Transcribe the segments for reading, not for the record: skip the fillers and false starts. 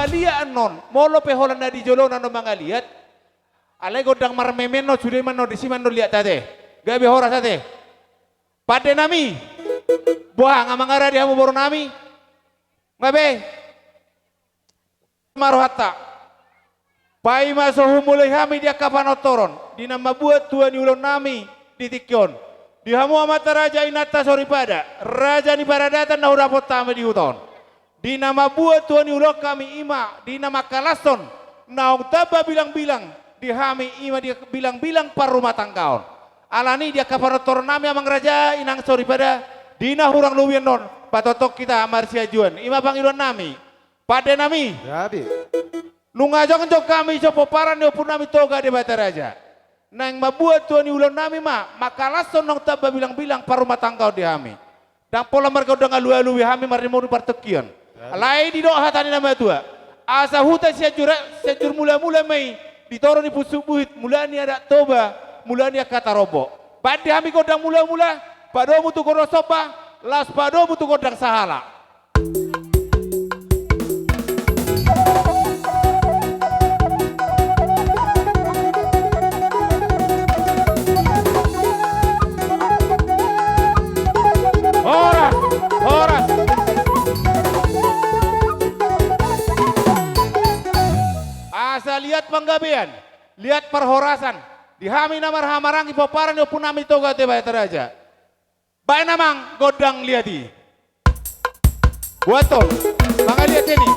liat non, molo pe holan na di jolona no mga liat. Alay godang marmemen no, sudah man no, disiman no liat tate. Gabi horas tate. Pade nami, buah nga mga radi hamu boro nami. Ngabe, marohata. Pai maso humulay hami dia kapanotoron. Di nama buat tuan ulon nami di tikyon. Di hamu amata raja inata soripada. Raja ni baradatan na hurapot tama di huton. Di nama buat tuan ulon kami ima. Di nama kalason. Naong taba bilang-bilang. Di hami ima dia bilang-bilang par rumah tangkaon. Alani dia kapanotoron nami amang raja inang soripada. Dina hurang luwian non. Patotok kita amarsia juan. Ima pangilon nami. Pada nami. Gabi. Nungajong jok kami sopo paran pun nami toga di bata raja. Nang mabuat tuan ulon nami makalason nong taba bilang-bilang parumah tangkau di hami. Dan pola mereka udah ngalu-alu hami marimuru partekian. Alai di doa hatani nama tua. Asa huta sejur mula-mula mai ditoro di pusubuhit mulani ada toba mulani kata robo. Padi hami kodang mula-mula padomu tu kodo sopa las padomu tu kodang sahala. Horas. Asa lihat penggabean, lihat perhorasan. Di hami namar hamarang ipoparan yo pun nami toga te bae teraja. Bae namang godang liati. Buaton, manga lihat ini.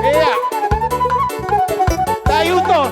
Iya. Tayuton.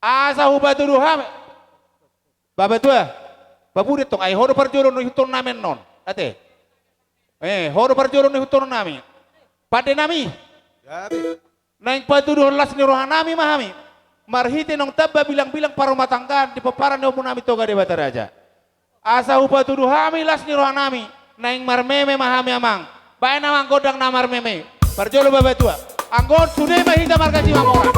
Asa hubatu duham. Baba tua. Baburit tong ai hodo parjoro no huton namen non. Ate. Hodo parjoro no huton nami. Pade nami. Gabi. Naing patuduh las ni rohan nami mahami. Marhite nong tabba bilang-bilang parumah tangga di peparan no pun nami toga de bata raja. Asa hubatu duhami las ni rohan nami. Naing marmeme mahami amang. Bae namang godang namar meme. Parjolo baba tua. Anggon sudah mahita margaji mamora.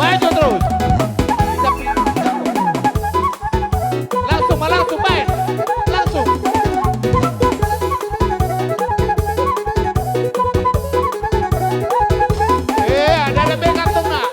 Maju terus. Langsung baik. Langsung. Ada bengkak tengah.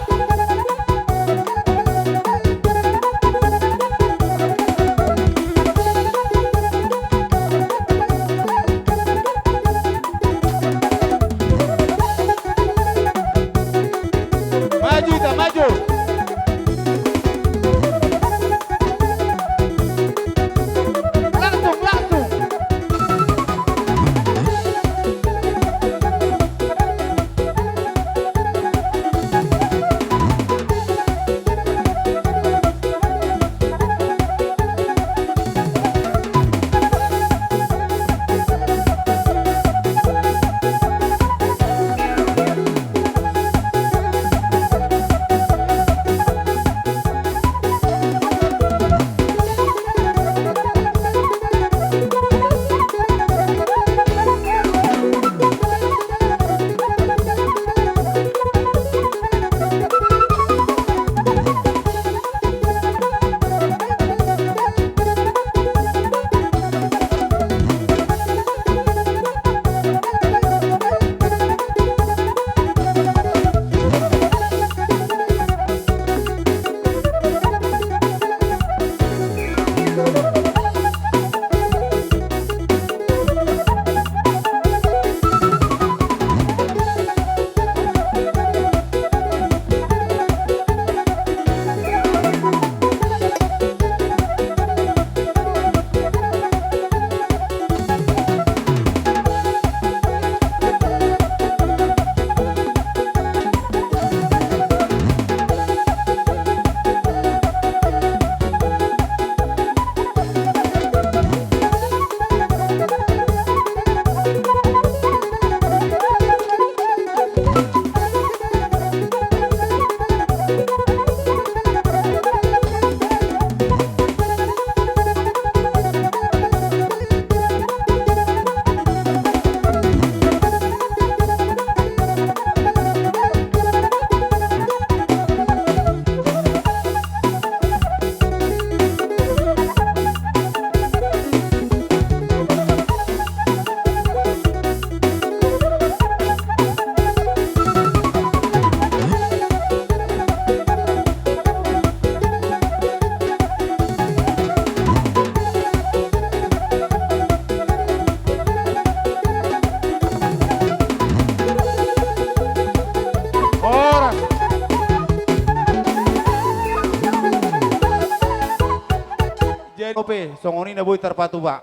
ope songoni na boy terpatu ba.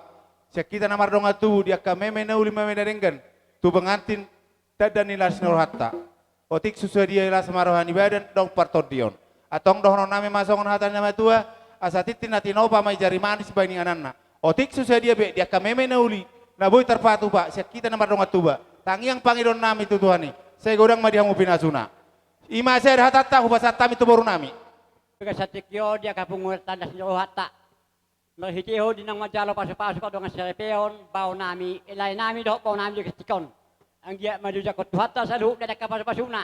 Sekita namar donga tu dia kameme na uli mame dengen. Tu pengantin dadan nilas nur hatta. Otik susah dia ilas marohani badan dong partodion. Atong dohno name masongon hata nama tua asatitin natino pa mai jari manis bani ananna. Otik susah dia be dia kameme na uli na boy terpatu ba. Sekita namar donga tu ba. Tangiang pangidon nami tu Tuhan ni. Saya godang madihamu pinasuna. Ima saya hatatta hubasata itu baru nami. Kasatikyo dia kapungur tandas nyo hatta. Nahitiho din ng madyalo pasok-pasok ko dengan selepeon, bau nami, ilay nami doh bau nami di ketikon. Ang dia maduja ko tuhata sa loob na pasok-pasuna.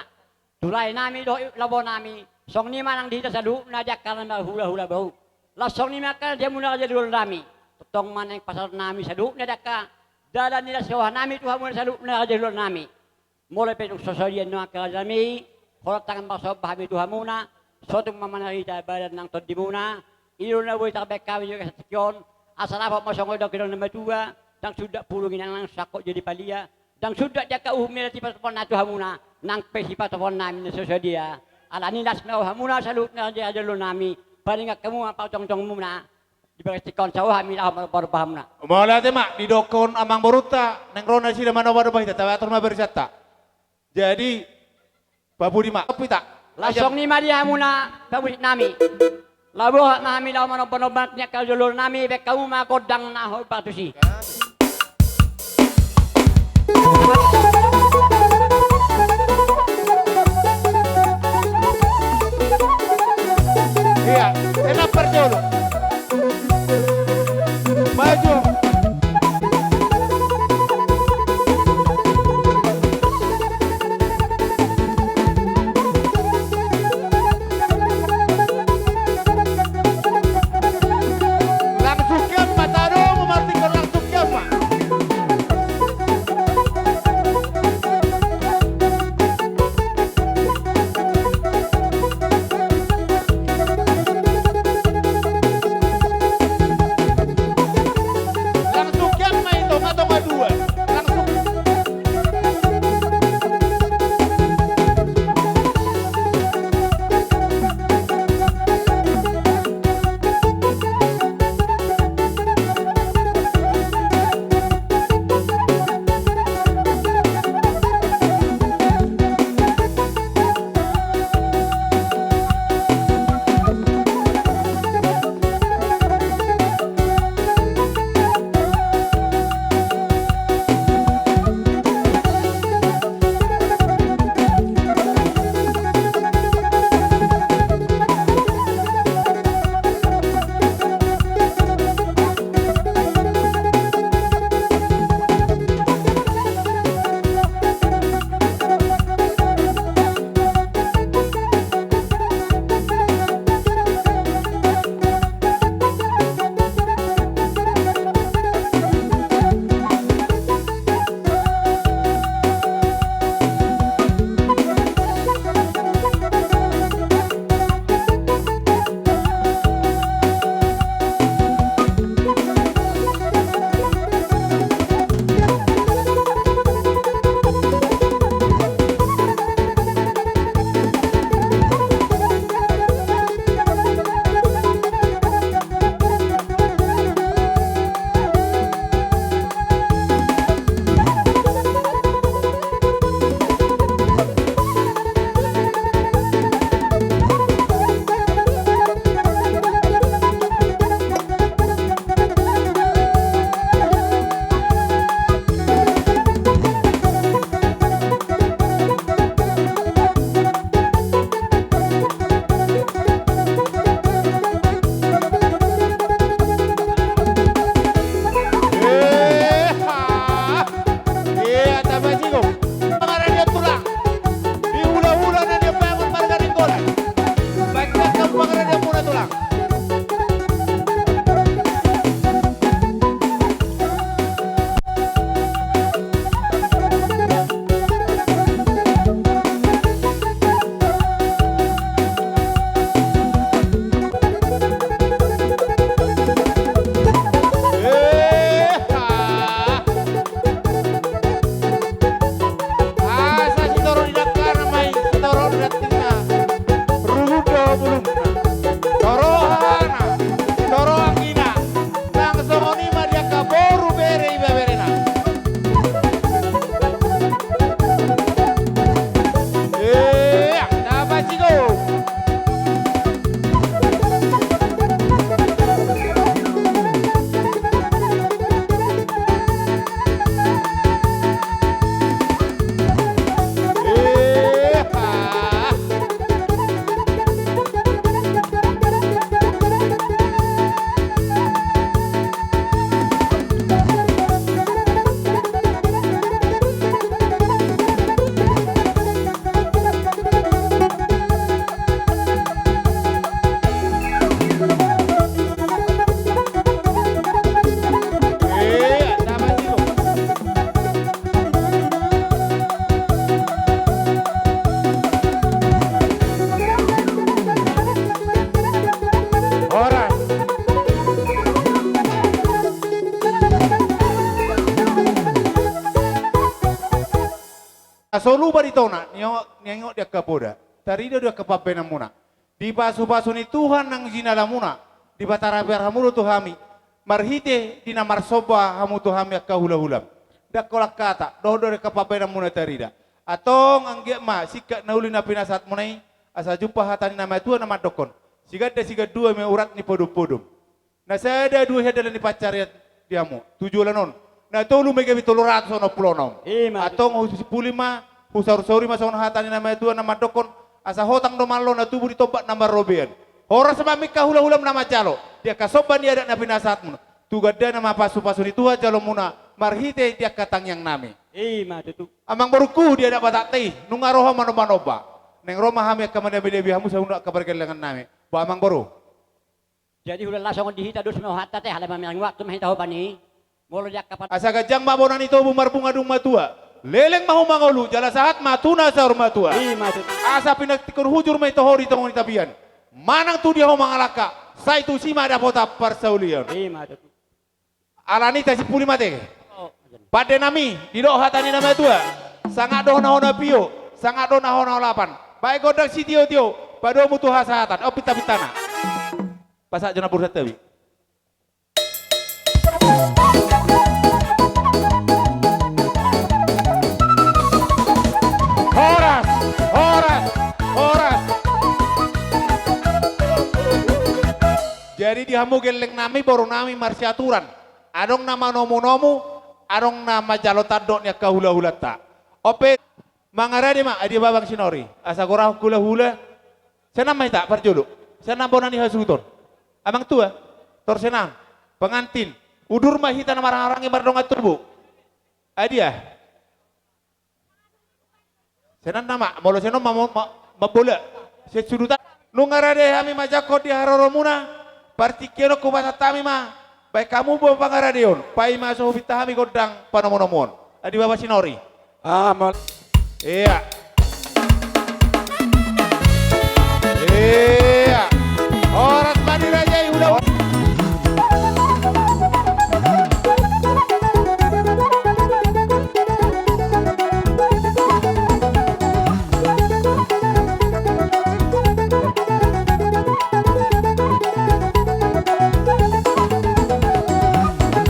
Tulay nami doh labo nami, song ni manang dito sa loob na dia kalan na hula-hula bau. Lasong ni makal dia muna jadi dulu nami. Tutong man ang pasar nami sa loob na daka. Dalan nila sa nami tuha muna sa loob na jadi dulu nami. Mulai penung sosodian no akazami, horat tangan pasok bahami tuha muna. Sotong mamanarita badan ng todi muna. Ilo na boy takbek kami juga sekion. Asal apa masongoy daw kinong nama dua. Dang sudah pulungin ang sakot jadi palia. Dang sudah dia kaumir ti patapon na tuha muna. Nang pesi patapon namin na sosodia. Ala nilas na hamuna sa lup na dia adalo nami. Paling kamu apa tong-tong muna. Di bawah sekion sa uha mila baru paham na. Mula tema di dokon amang boruta neng rona sila manawar bahita tawator mabersata. Jadi Babu Dima pita. Lasong ni Maria muna pabrik nami. Labo nami law manoban niya kalulur nami bek kamu makodang na ho patusi. Iya, enak perjolo. Maju. Kasolu ba dito na, niyong dia kapoda. Tari dia kapapena muna. Di pasu-pasu ni Tuhan nang zinala muna. Di batara biar hamulo tu hami. Marhite di namar soba hamu tu hami akka hula-hulam. Dak kolak kata, doh dari kapapena muna tarida. Atong angge ma sikat nauli na pinasat munai asa jumpa hatani nama Tuhan nama dokon. Sigat da sigat dua me urat ni podum-podum. Na sada dua hadalan ni pacariat diamu. Tujuh lanon. Na tolu mega bitolorat sono pulonom. Atong husipulima husar-sori masono hatani nama Tuhan nama dokon. Asa hotang do malo na tubuh ditombak nama Robean. Orang semami kahula-hulam nama jalo. Dia kasoban dia ada nabi nasatmu. Tugada nama pasu-pasu itu jalo muna. Marhite dia katang yang nami. Matutu. Amang baruku dia ada batak teh. Nungaroha manoba-noba. Neng Roma hami kamana bede hamu sauna kabarkelangan nami. Ba amang baru. Jadi udah langsung dihita dus mau hatta teh halaman yang waktu mah tahu pani. Molo jak kapan. Asa gajang mabonan itu bumar bunga dung matua. Leleng mahu mangolu jala sahat matuna saur matua. Matutu. Asa pinaktikun hujur mai tohori tongoni tabian. Manang tu dia ho mangalaka. Sai tu sima ada pota persaulian. Matutu. Alani tasi puli mate. Oh. Pada nami di doh hatani nama tua. Sangat doh nahona pio. Sangat doh nahona lapan. Baik godak si tio. Pado mutu hasatan. Oh pita-pitana. Pasak jona bursa tabi. Horas. Jadi dihamu geleng nami baru nami marsiaturan. Adong nama nomu-nomu, adong nama jalotadoknya kahula-hula tak. Ope mangarade ma adi babang sinori. Asa gorah hula-hula. Senam mai tak parjulu. Senam bonani hasuton. Amang tua, tor senam, pengantin. Udur mah hita nama orang-orang yang berdongat tubuh. Adia. Senam nama, molo senam mabola. Sesudutan. Nungarade hami majako di haroromuna. Partikeno kubasa tami mah. Baik kamu bawa pangaradeon. Pai masuk hubita hami godang panomonomon. Adi baba sinori. Amal. Iya. Iya. Orang mandi raja udah.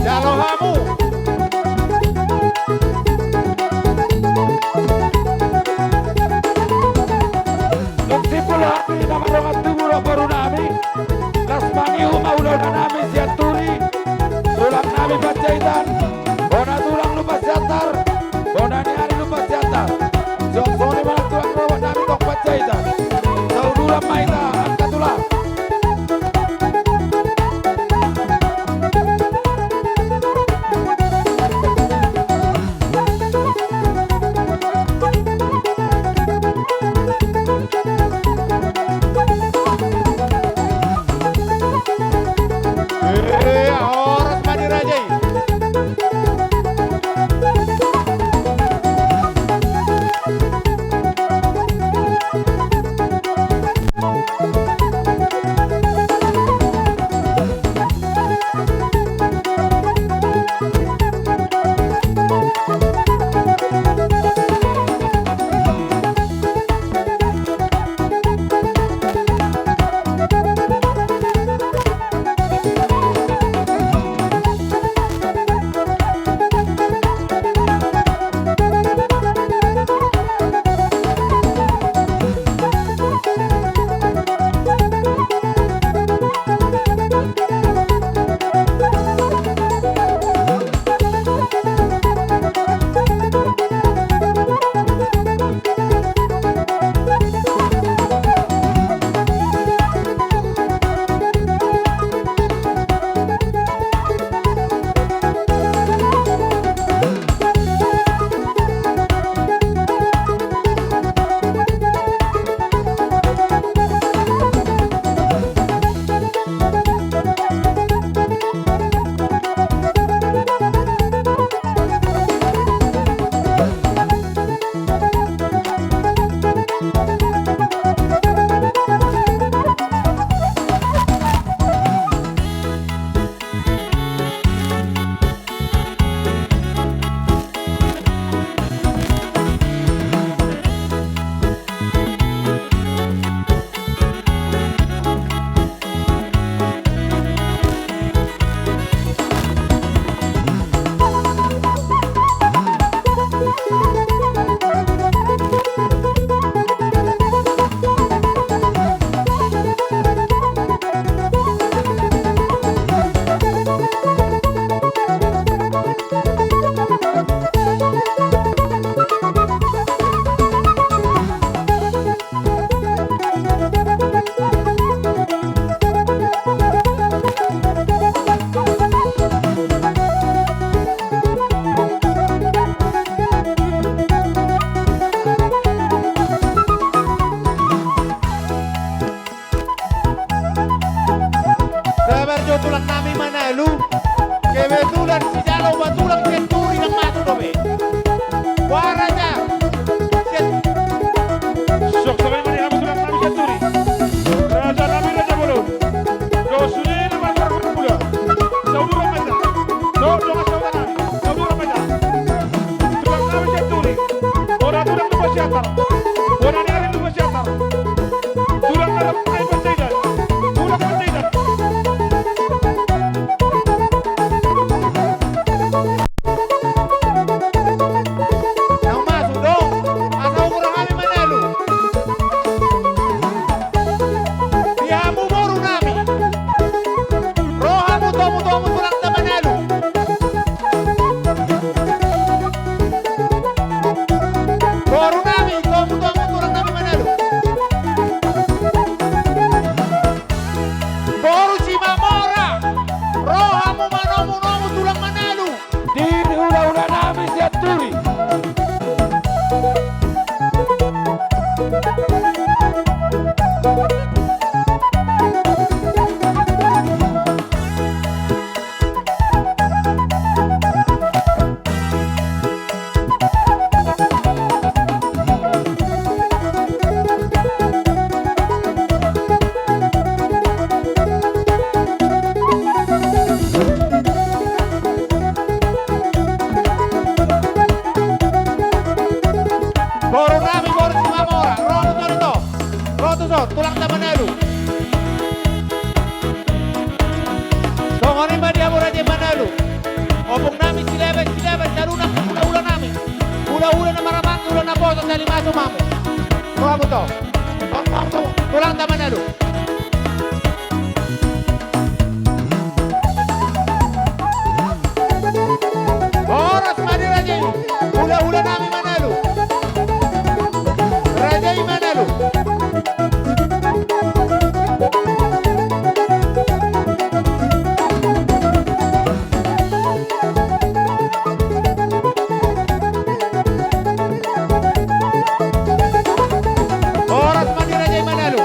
Jalo hamu. Nagsipulo hati na marungat tuburo baru nami. Lasmani umaulo na nami siaturi. Tulang nami pacaitan. Bona tulang lupa siatar. Bona ni hari lupa siatar. Soni mana tulang rawat nami kok pacaitan. Saudura maita angkat tulang. Iya, orang mandi raja. Kebetulan si Jalo batulang senturi ng masuk dobe. Waraja. Sok sabay mani hamu tulang nami senturi. Raja nami raja bolo. Do suni na matar ko pula. Saudara mata. Do saudara nami. Saudara mata. Tulang nami senturi. Ora tulang lupa siatar. Ora nari lupa siatar. Tulang nami ay pasaidan. Tulang pasaidan. Nang masuk dong. Asal kurang kami Manelu. Dihamu boru nami. Rohamu tomu tulang na Manelu. Boru nami tomu tulang nami Manelu. Boru si Mamora. Rohamu manomu nomu tulang Manelu. Diri ula-ula nami senturi. Boru nami boru si Mamora. Rohamu torito. Rotuso tulang na Manelu. Tongoni ba dihamu raja Manelu. Opong nami silebet sarunang ula-ula nami. Ula-ula na maramang ula na boto sa limaso mamu. Rohamu to. Tulang na Manelu. Oras mani raja. Ula-ula nami Manelu. Raja Manelu. Oras mani Raja Manelu.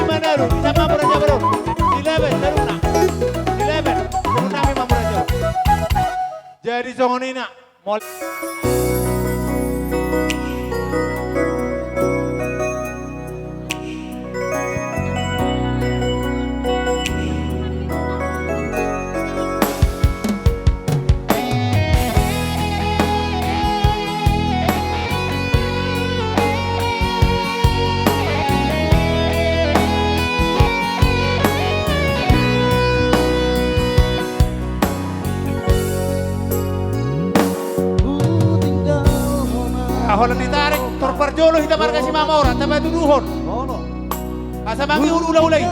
Manado, bisa mampu raja bro. Sileben, Seruna. Sileben, Seruna mi mampu raja. Jadi songonina, mol. Aholan ditarik, torparjolo hita marga si mama orang, tapi tuduhon. Kasamangi ula-ulay.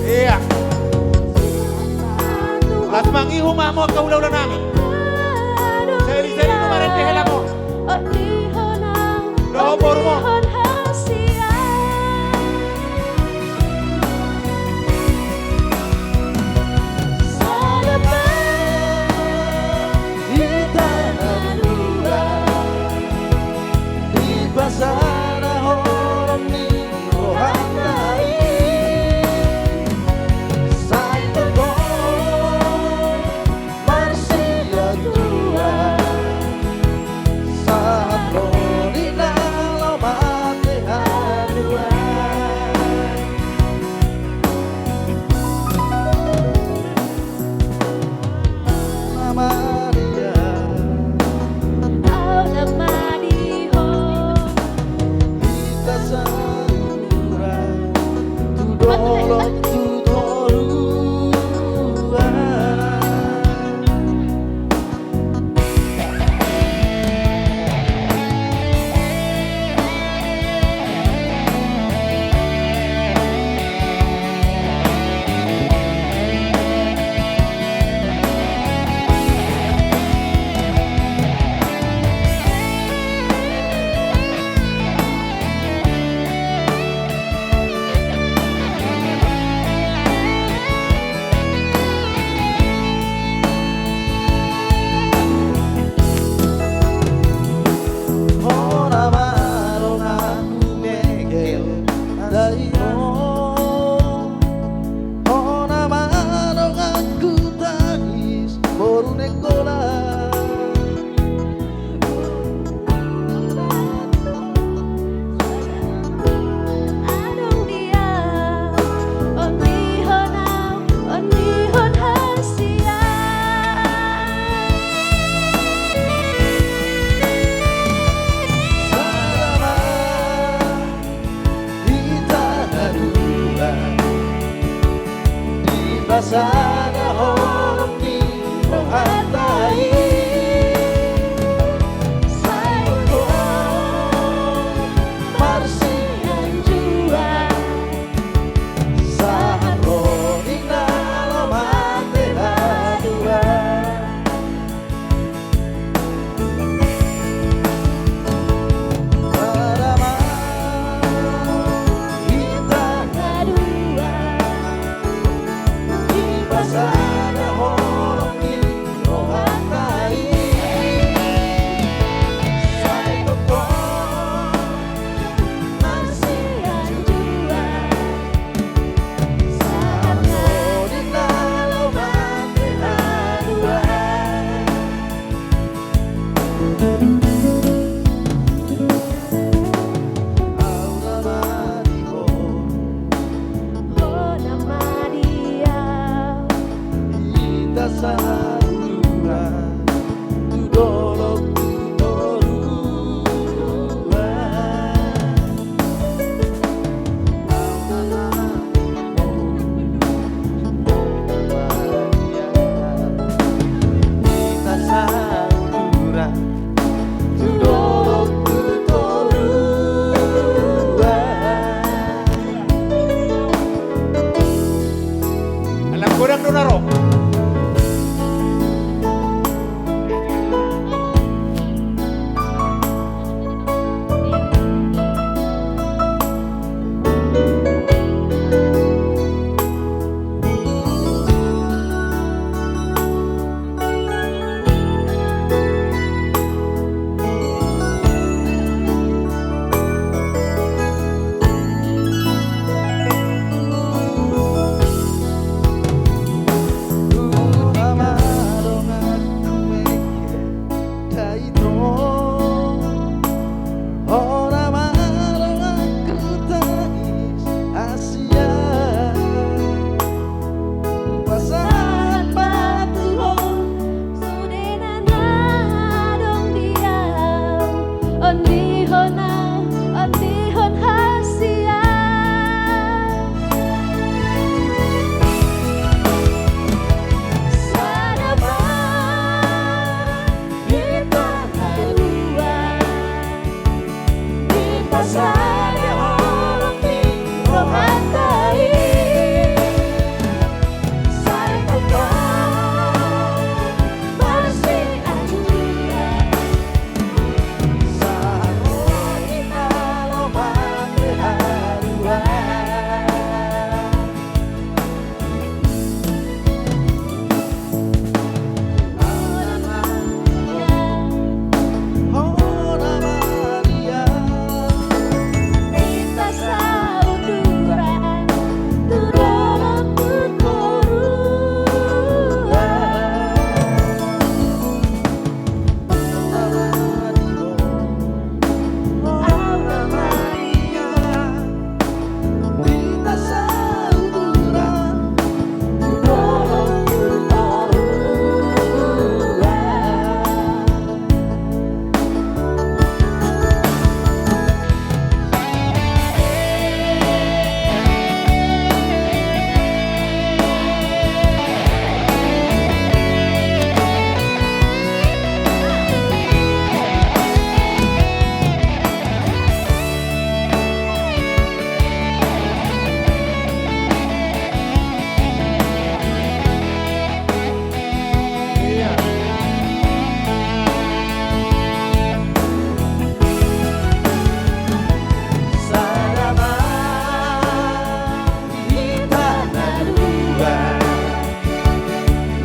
Iya. Lasmangi humamo ka ulah-ulah nami. Seri-seri numaran dehela mo. Doho boru mo. Sana hoki menghartai Saiko marsian jua Sahan rodina lamate hadua Marama kita kadua Di saito ora marang aku tais Asia pasan patuhon Sudena na dong diam ondihon hasia Sana ba kita haluan Kita sana orang di rohantai Saya tetap masih anjuran Saharo kita lobat berhaluan Ora Maria Kita sauduran turun Ora Maria Kita sauduran Sarama kita nadua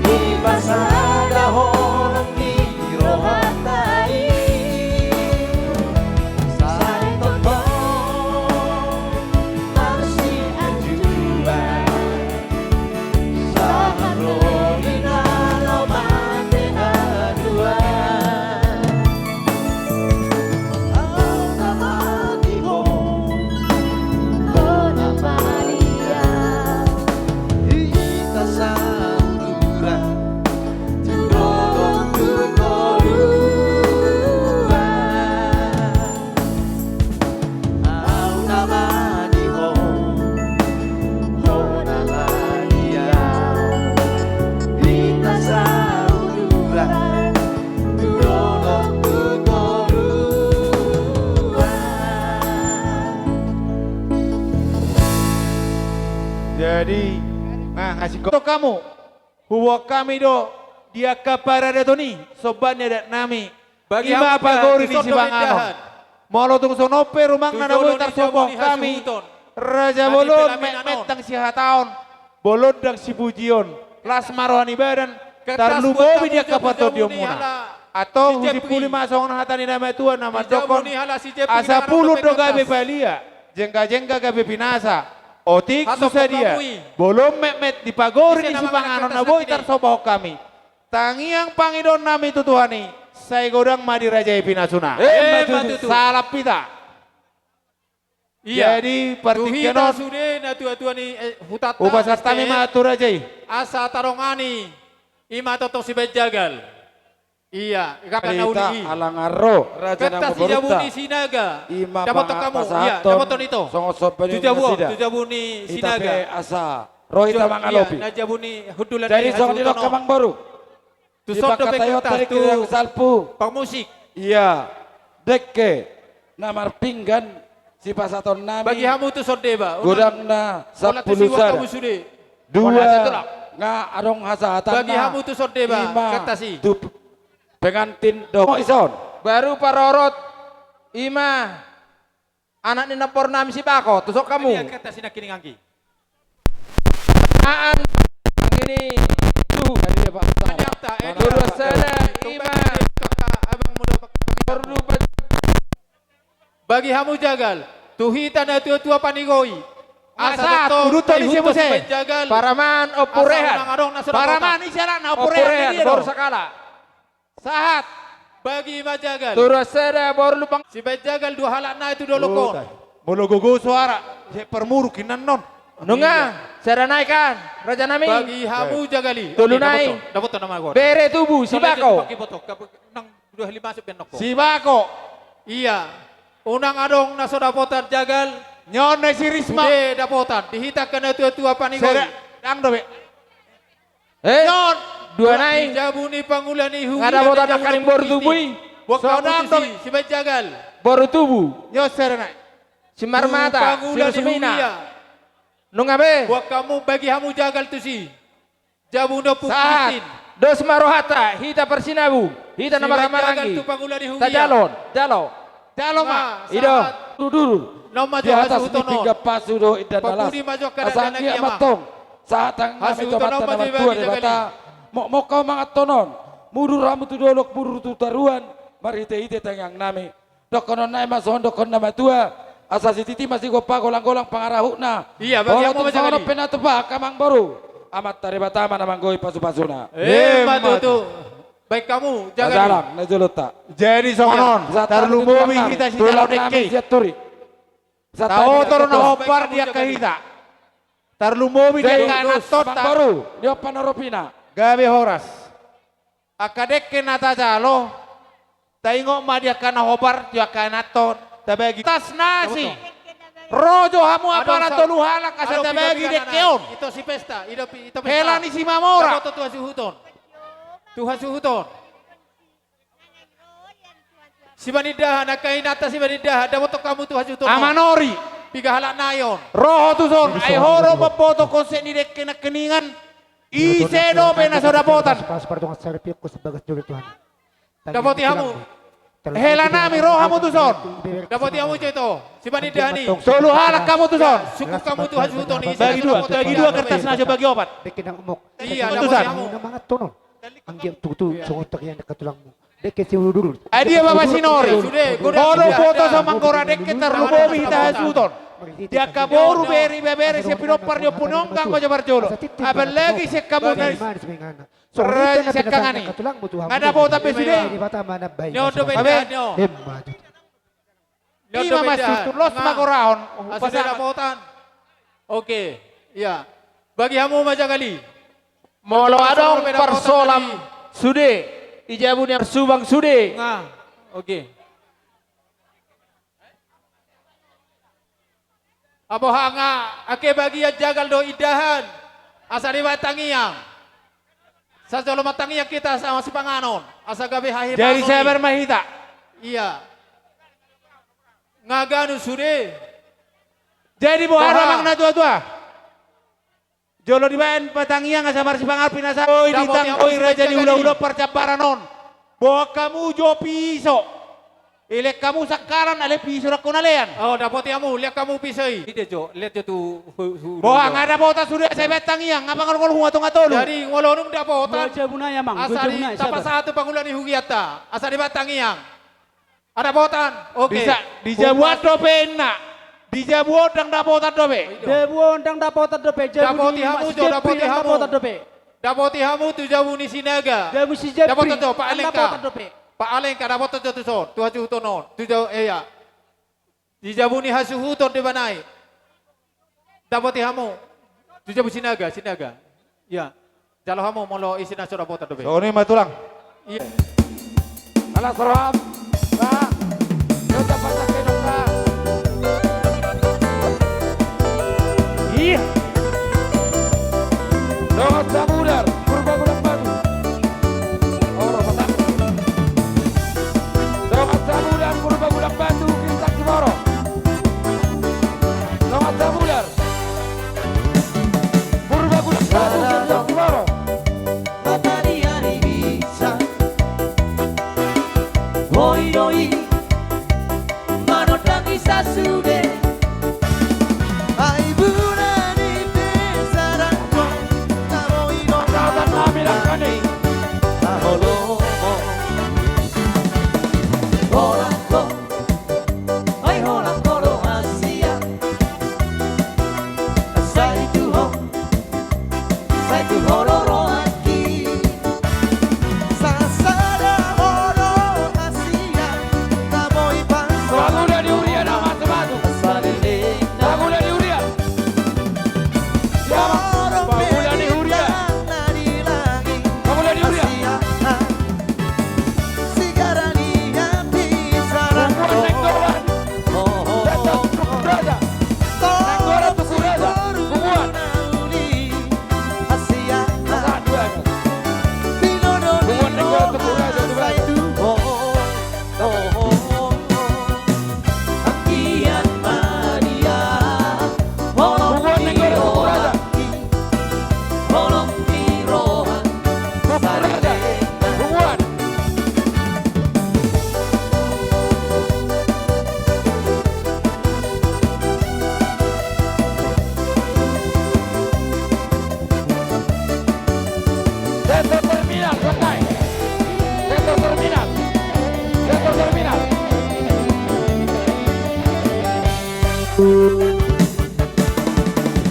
Di pasada honang di rohatai Saya totong masih anjuran Saharo inalo mate aduan Ang namati mo Dona Maria Kita sauduran Tudolong tukoruan Ang namani mo Dona Maria Kita sauduran Tudolong tukoruan Jadi, nah ngasih untuk kamu, huwa kami do dia kaparada toni, sobannya dat nami. Bagi Ima hamba pagori di tusod Sibangano. domindahan. Molo tung sonope rumang na Tujulo naboy ni tarsoboh Jabuni kami. hasuhuton. Raja Nadi bolon pelamin met anon. tang sihataon. Bolon dang sibujion. Las marohani badan. Kertas Tarlubo buat kamu dia Jabuni kapato dia hala muna. Atau si husi Jepri. puli masong na hatani nama tuan nama Si dokon. Jabuni hala si Jepri Asa na pulun ano do dope gabe kertas. balia. Jengka-jengka gabe pinasa. Otik Atau susah dia. pemamui. Bolom met di pagori di Isi nama Sibangano kertas na boy sakini. tarsoboh kami. Tangiang pangidon nami tutuhani. Saya godang madi raja pinasuna. Matutu. Salap pita. Iya. Jadi Tuhita partikenon sude na tua ni hutata. ubasas tami matur aja. Asa tarongani. Ima toto si bejagal. Iya, kapan nauli. alangaro raja Kata nang si Jabuni Sinaga. ima Dapat kamu. Iya, dapat nito. songosot Tu Jabuni itape Sinaga. asa rohita mangalopi Iya, na Jabuni hudulan dari ni song dilok Hasutono. kamang baru Tu di sot do pakatayot kertas dari tu kirang salpu pangmusik. iya dekke namar pinggan si pasaton nami Bagi hamu tu sot deba. godang na Wala tu siwa sapulusan kamu sude. dua Wala satulak. nga arong hasatan Bagi hamu tu sot deba. Kata si. tu pengantin dong ison Baru parorot ima anak ni napor nami si Bako tusok Iya, kamu kata si nakini ngangki. aan ini tuh dari Pak Ani akta. Terus sana ima Abang muda perlu bagi hamu jagal. Tuhita na tua-tua panigoi. Asa, kuduto ni siya mo siya. Jagal. paraman opurehan Para mani siya na opurehan opure baru sakala Sahat. bagi Ima Jagal. Turut seda baru lupang. Si Bayi Jagal dua halak na itu dua lokon. Mulu gugu suara. Saya permurukin non. Nunga, seda naikkan. Raja nami. Bagi hamu Jagali. Tulu naik. Dapat nama gua. Bere tubuh si bako. Pakai botok. Nang dua lima masuk benok. Si Bako. Iya. Unang adong naso dapotan Jagal. Nyon na si Risma. Sude dapotan. Dihitakan itu apa nih Sera. Dang dobe. Nyon. Dua naik. Jabuni pangulani hu. Ngada botan nakaring baru tubuh. Waktu itu si Bayi Jagal. Baru tubuh. Nyon sera na. Si Marmata. Si Rusmina. Nunga be. Buat kamu bagi hamu Jagal tu si. Jabunda Saat. pukusin. Dos marohata. Hita persinabu. Hita nama Jagal kamarangi. tu pangulani hu. Ta jalon. Jalo. Jalo ma. Ido. Dudul. Nama Di atas Hasu di tiga Utono. pasudo idan dalas. Papudi maju ke Asang dana dia kiamah. matong. Saat ang Hasu nami Utono tomata maju naman bagi tua di Jagali. bata. Mo kau mangat tonon. Muru ramu tu dolok muru tu taruan. Mari ite tangang nami. Dokonon na mason dokon nama tua. Asa si titi masih gopa golang-golang pangarahuna. Iya, bagi Orang yang tu mau sangat Jagali. penatubah kamang baru. Amat tari batama namang goi pasu-pasuna. Madu tu. Baik kamu Jagali. Ajalang na julota. Jadi songonon. Tarlumowi kita si Jalo Deke. Siaturi. Tahu turun na hopar dia kahita. Tarlumowi dia kana tota. baru. Dia panaropina. Gabi horas. Akadeke nata jalo. Taingo ma dia kana hopar dia kana tot. Tabagi tas nasi. Rojo hamu apa na tolu halak asa tabagi dekeon. Itu si pesta. Itu pesta. Hela ni si Mamora. Dapat Tuhan Suhuton. Tuhan Suhuton. Si Banidah nak kain atas si Banidah. Dapat kamu Tuhan Suhuton. Amanori. Tiga halak nayon. Roho tu son. Ay horo mapoto konsep ni deke na keningan. Ise do pena sodapotan. Pas pardon sa repip ko sa bagas julit Tuhan. Dapat hamu. Hela nami roho hamu tu son. Dapat hamu itu. Si Banidah ni. Solo halak kamu tu son. Suku kamu Tuhan Suhuton ni. Bagi dua kertas nasi bagi obat. Deke ng umok. Iya, Itu, dapat San. hamu. Ang mga tonon. Ang giyang tutu sungot yan nakatulang mo. Deke si uludurul. Ay dia Bapak Sinori. Sudah, Horo foto sa mangkora deke tarlumowi hita hasuton. Dia kaboru beri beberi si pinopar dia punong kang ko jabar jolo. Abang lagi si kamu na So, Raja kita na Kangani. pinatang mo Tuhan. Ngada po tapi Di sudah. Di bata manabay. Nyodo Abe. beda nyo. Hemma. Ima masih los makoraon. Asal dapotan. Oke. Iya. Bagi hamu Majagali. Molo adong Berbeda persolam kota sude. Ijabun yang subang sude. Nga. Oke. Abo hanga ake bagi ya jagal do idahan. Asa di batangiyang. Sa jolo matangiyang kita sama si panganon. Asa gabi hahi Jadi bangun saya ni. bermahita. Iya. Ngaganu sude. Jadi buah Taha. ramang na tua-tua. Jolo di bayan patangiang asamar si pangar pinasa. Oi Dapot ditang yang oi harus raja di dijaga ulah-ulah percabaran non. Bawa kamu jo piso. Ilek kamu sakaran ale piso rakon alean. Oh dapat yamu lihat kamu pisai. Ide jo lihat jo tu. Bawa ngada bota sudah saya betangiang. Ngapa ngol hunga atolu. Jadi ngolonung dapotan. Baca bunaya mang. Asari tapa satu pangulan di Hugiata. Asari batangiyang. Ada botan. Oke. Bisa dijabuat dope enak. Dijabuat dang dapotan dope. Debuon dang dapat dope. Dapoti hamu jo dapoti hamu. Dapat dope. Dapoti hamu tu jauh ni sinaga. Debu si Jepri. Dapat tu Pak Alengka. Dapat dope. Pak Alengka dapat tu so. Tu haju tono. Tu jauh ya. Di jauh ni hasu huton di banai. Dapoti hamu. Tu jauh sinaga. Ya. Jalo hamu molo isi naso dapat dope. So ini matulang. Iya. Alas roham. Nah. Kita pasak kedong na. Iya. Doa samudar. Purba gulang batu. Oro pasak. Doa samudar. Purba gulang batu. Kintak Kimoro. Doa samudar. Purba gulang batu. Kintak Kimoro. Matahari bisa Oi oi Manotang isa sude Ay bunani besaran ko Namoy no Katan namin ang kani. Aholo Holang ko Ay holang ko lo Asia Sa itu hororo aki Sasada horo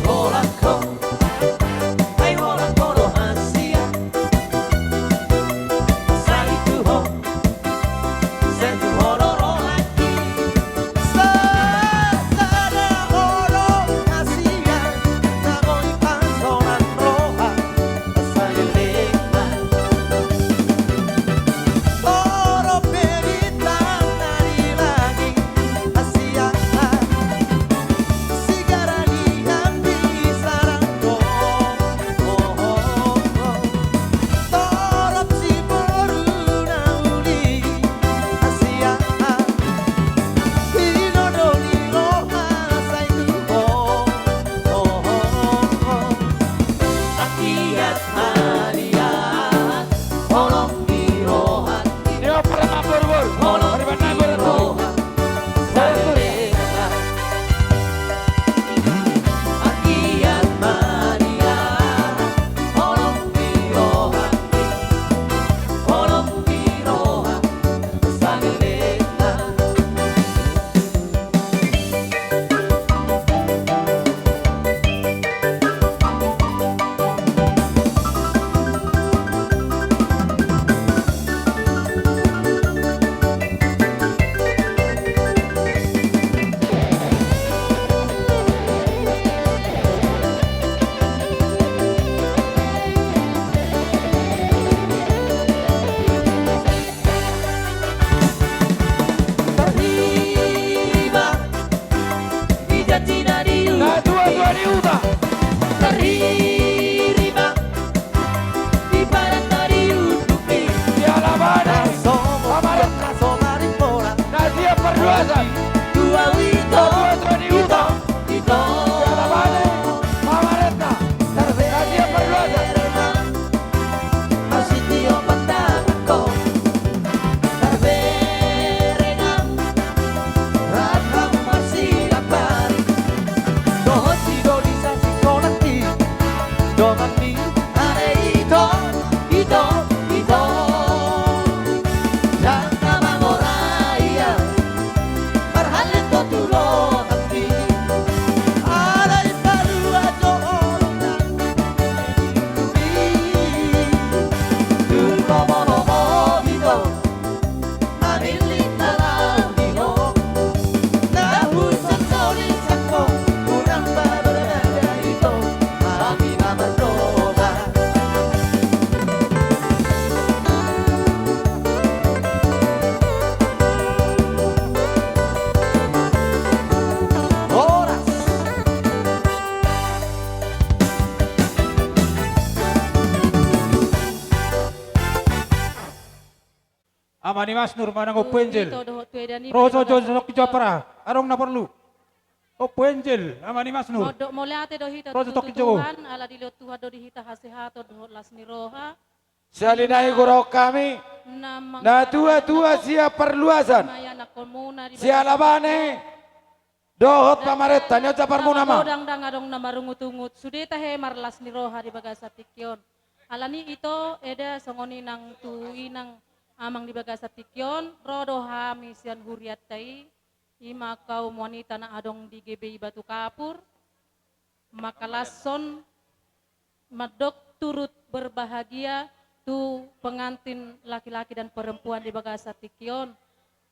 Holako, ay holako no Asia. Saitu ho, sentu hororo lagi. Sada horo Asia, namoy pansonan roha, sayelena. Oro perita nari lagi Asia. Sigarani hambi sarangko. Torop si boru nauli Asia. Pinodoli roha saitu Akiat hadiah Holong di roha Dia pernah ngabur bur. Holong Dari di mana ngabur tuh? roha Sayelena. Akiat hadiah Holong di roha Holong di roha Sayelena. Terhiba di Jatina di Nah dua di Uta. Terhiba di Barata di Utupi. Di Alabane. Amaretta somari pola Nah dia perluasan. dua wito Dua di Uta. ito Di Alabane. Amaretta. Nah dia perluasan. masih tio patako terberenang rakam masih dapat dohot si doli sa si kolati doman mi are ito jangan mangoraya marhalet to tulong hati aray palua joronan Amani Mas Nur manang o penjel. Todo tuedani. Roso josok japara. Arong na perlu. O penjel amani Mas Nur. Modok molate do hita Rojo toki jowo. Tuhan ala dilo Tuhan do hita hasehato do lasni roha. Salinai guru kami. Namang Nah tua siap perluasan. maya na komuna di Si Alabane. Dohot pamaretta nyo caparmu nama. Dang dang adong nama rungut-ungut. Sudeta he marlas ni roha di bagasa tikyon. Alani ito eda songoni nang tuinang amang di bagasa tikyon. Rodo hami sian huriat tai. Ima kaum wanita na adong di GBI Batu Kapur. Makalason madok turut berbahagia tu pengantin laki-laki dan perempuan di bagasa tikyon.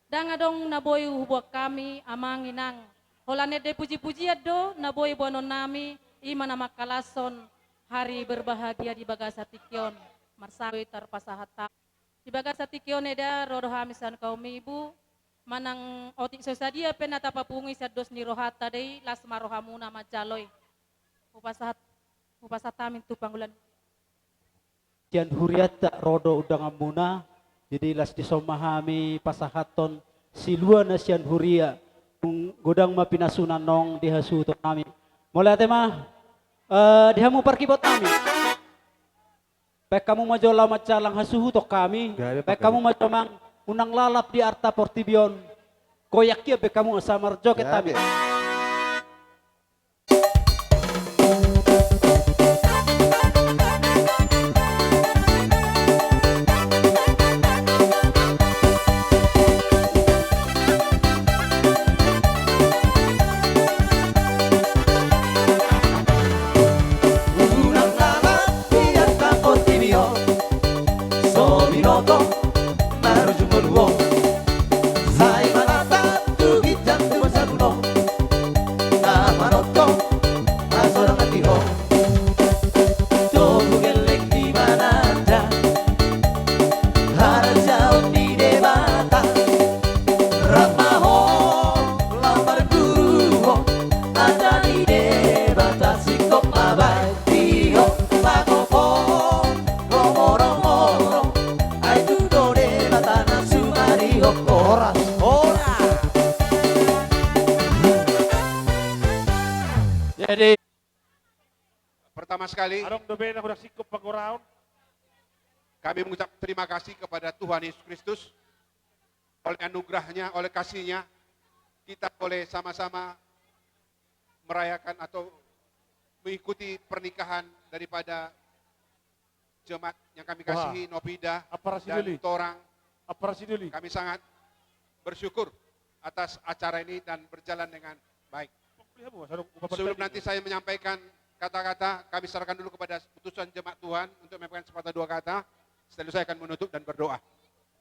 Dang adong naboy hubok kami amang inang. Holane de puji-puji do naboy bonon nami ima nama kalason hari berbahagia di bagasa tikyon. Marsawi tarpasahata. Di bagasa tikyon eda rodo hamisan kaum ibu. Manang otik sosadia penata papungi sados ni rohata dei las marohamuna majaloy. Upasatamin tu panggulan. Sian huriat tak rodo udang amuna, jadi las disomahami pasahaton silua na sian huria, godang mapinasunan nong dihasuto kami. Mulai tema, dihamu parkibot kami. Pek kamu majola macalang hasuhutok kami, pek kamu macamang unang lalap di arta portibion, koyak ya pek kamu asamar joket kami. Pertama sekali, Arong dobe na kudak sikop paguraon. kami mengucap terima kasih kepada Tuhan Yesus Kristus. Oleh anugerahnya, oleh kasihnya, kita boleh sama-sama merayakan atau mengikuti pernikahan daripada jemaat yang kami kasihi, Nopida Apa rasi dan duli? Torang. Apa rasi duli? Kami sangat bersyukur atas acara ini dan berjalan dengan baik. Sebelum nanti saya menyampaikan kata-kata, kami serahkan dulu kepada putusan jemaat Tuhan untuk menyampaikan sepatah dua kata. Setelah itu saya akan menutup dan berdoa.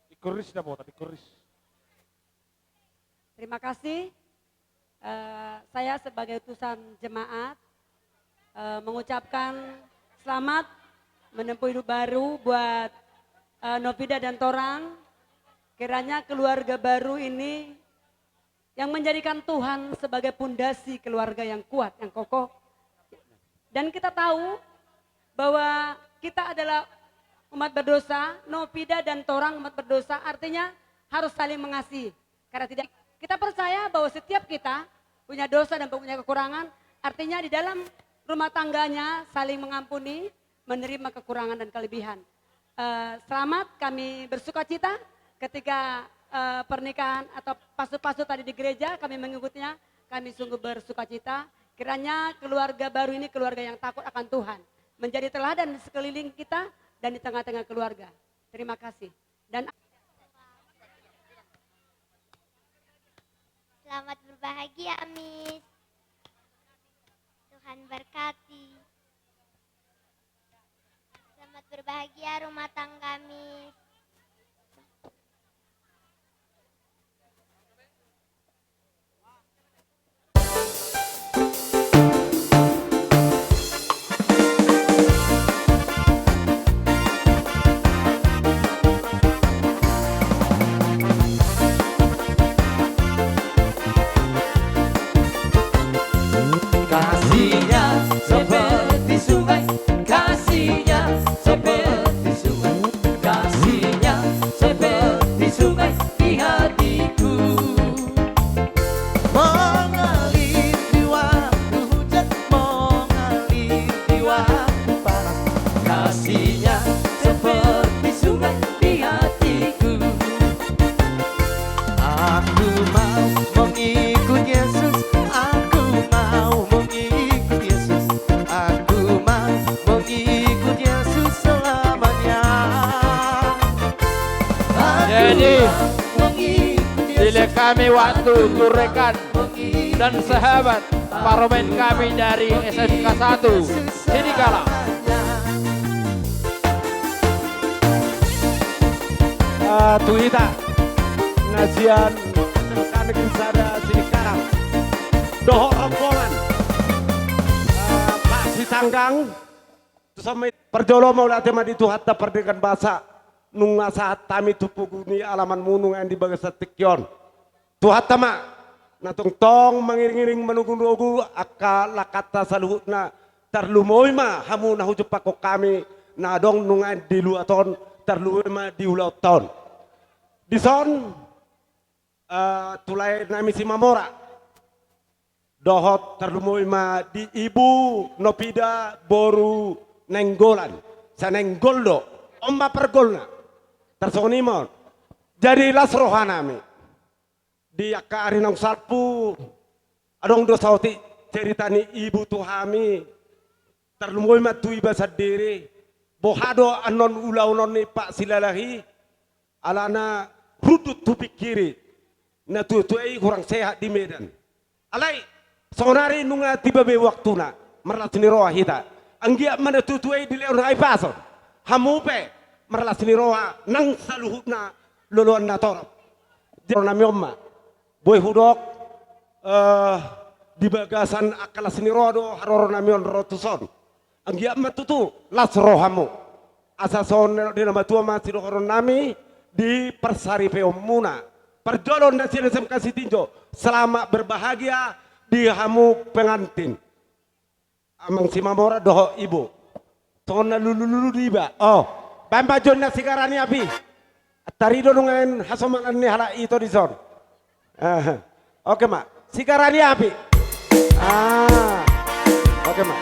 Dikuris na po, dikuris. Terima kasih. Saya sebagai utusan jemaat mengucapkan selamat menempuh hidup baru buat Nopida dan Torang. Kiranya keluarga baru ini yang menjadikan Tuhan sebagai pondasi keluarga yang kuat, yang kokoh. Dan kita tahu bahwa kita adalah umat berdosa, Nopida dan Torang umat berdosa, artinya harus saling mengasihi. Karena tidak, kita percaya bahwa setiap kita punya dosa dan punya kekurangan, artinya di dalam rumah tangganya saling mengampuni, menerima kekurangan dan kelebihan. Selamat, kami bersuka cita ketika pernikahan atau pasu-pasu tadi di gereja, kami mengikutinya, kami sungguh bersuka cita. Kiranya keluarga baru ini keluarga yang takut akan Tuhan, menjadi teladan di sekeliling kita dan di tengah-tengah keluarga. Terima kasih. Dan selamat berbahagia, Miss. Tuhan berkati. Selamat berbahagia rumah tangga, Miss. Kasihnya seperti sungai, kasihnya seperti sungai, kasihnya seperti sungai di hatiku. Mengalir di waktu hujan, mengalir di waktu panas, kasihnya seperti sungai di hatiku. Aku mau mengikut Yesus, aku mau mengikut Yesus, aku mau mengikut Yesus selamanya. Jadi, Mengikut bila kami waktu rekan dan sahabat parlemen kami dari SMK 1 Sidikala. Tuita Nasian SMK Negeri Sada Sidikala. Dohok rombongan Pak Sitanggang sampai perjolo mau latih madi tuhatta perdikan bahasa nunga saat tami tupuguni alaman munung yang di bagasa tikyon tuhatta ma natung tong mengiring-iring menunggu-nunggu akal lakata saluhutna terlumoy ma hamu nahu jepako kami nadong nungan di luaton terlumoy ma di ulauton di son tulai nami si mamora dohot terlumoy ma di ibu Nopida boru nenggolan sanenggoldo omba pergolna tersonimon jadi las rohanami di akari nong salpu adong do sauti ceritani ibu tuhami terlumoy ma tui basa diri bohado anon ulau noni pak silalahi alana rudut tu pikiri na tuai kurang sehat di Medan alai sonari nunga tiba be waktuna merlatini roa hita anggia mana tutuai di leon hai paso hamupe merlasini roa nang saluhutna luluan nator jero nami omma boy hudok di bagasan akalasini roa do haroro nami on rotuson anggia matutu las rohamu asason di nama tua masih dohoron nami di persari peomuna perjolon dan sinesem kasih tinjo selamat berbahagia di hamu pengantin amang si mamora doho ibu tona lulu diba oh bamba jonna sigarani api tarido nungen hasoman ni hala itu di son oke mak sigarani api oke mak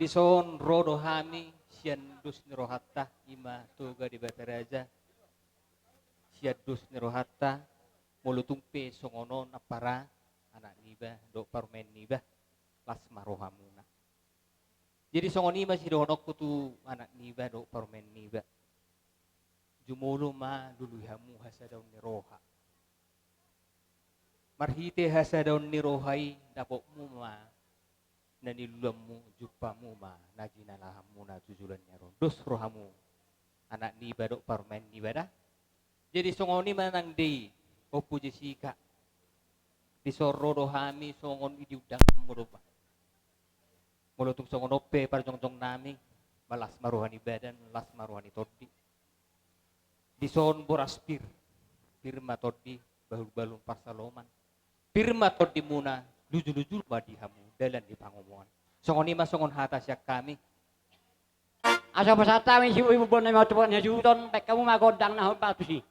Dison rodo hami sian dus nirohatta ima tuga di bataraja sian dus nirohatta mulutung pe songono napara anak niba do parmen niba las marohamuna. Jadi songoni masih donok kutu anak niba do parmen niba. Jumulu ma dulu hamu hasadaun niroha. Marhite hasadaun nirohai dapokmu ma nanilulamu jupamu ma najinalahamu na tujulan nyaron. Dos rohamu anak niba do parmen niba dah. Jadi songoni manang di opu Jessica. Disoro rohami songon idiudang murupa. Mulutung songon ope parjong-jong nami balas maruhani badan las maruhani todi. Dison boraspir firma todi balun parsaloman. Firma todi muna luju-luju badihamu dalan di pangomongan. Songon ima songon hata siak kami. Asa pasata mi si ibu bon na mau tuan hajuton pek kamu magodang na patu si.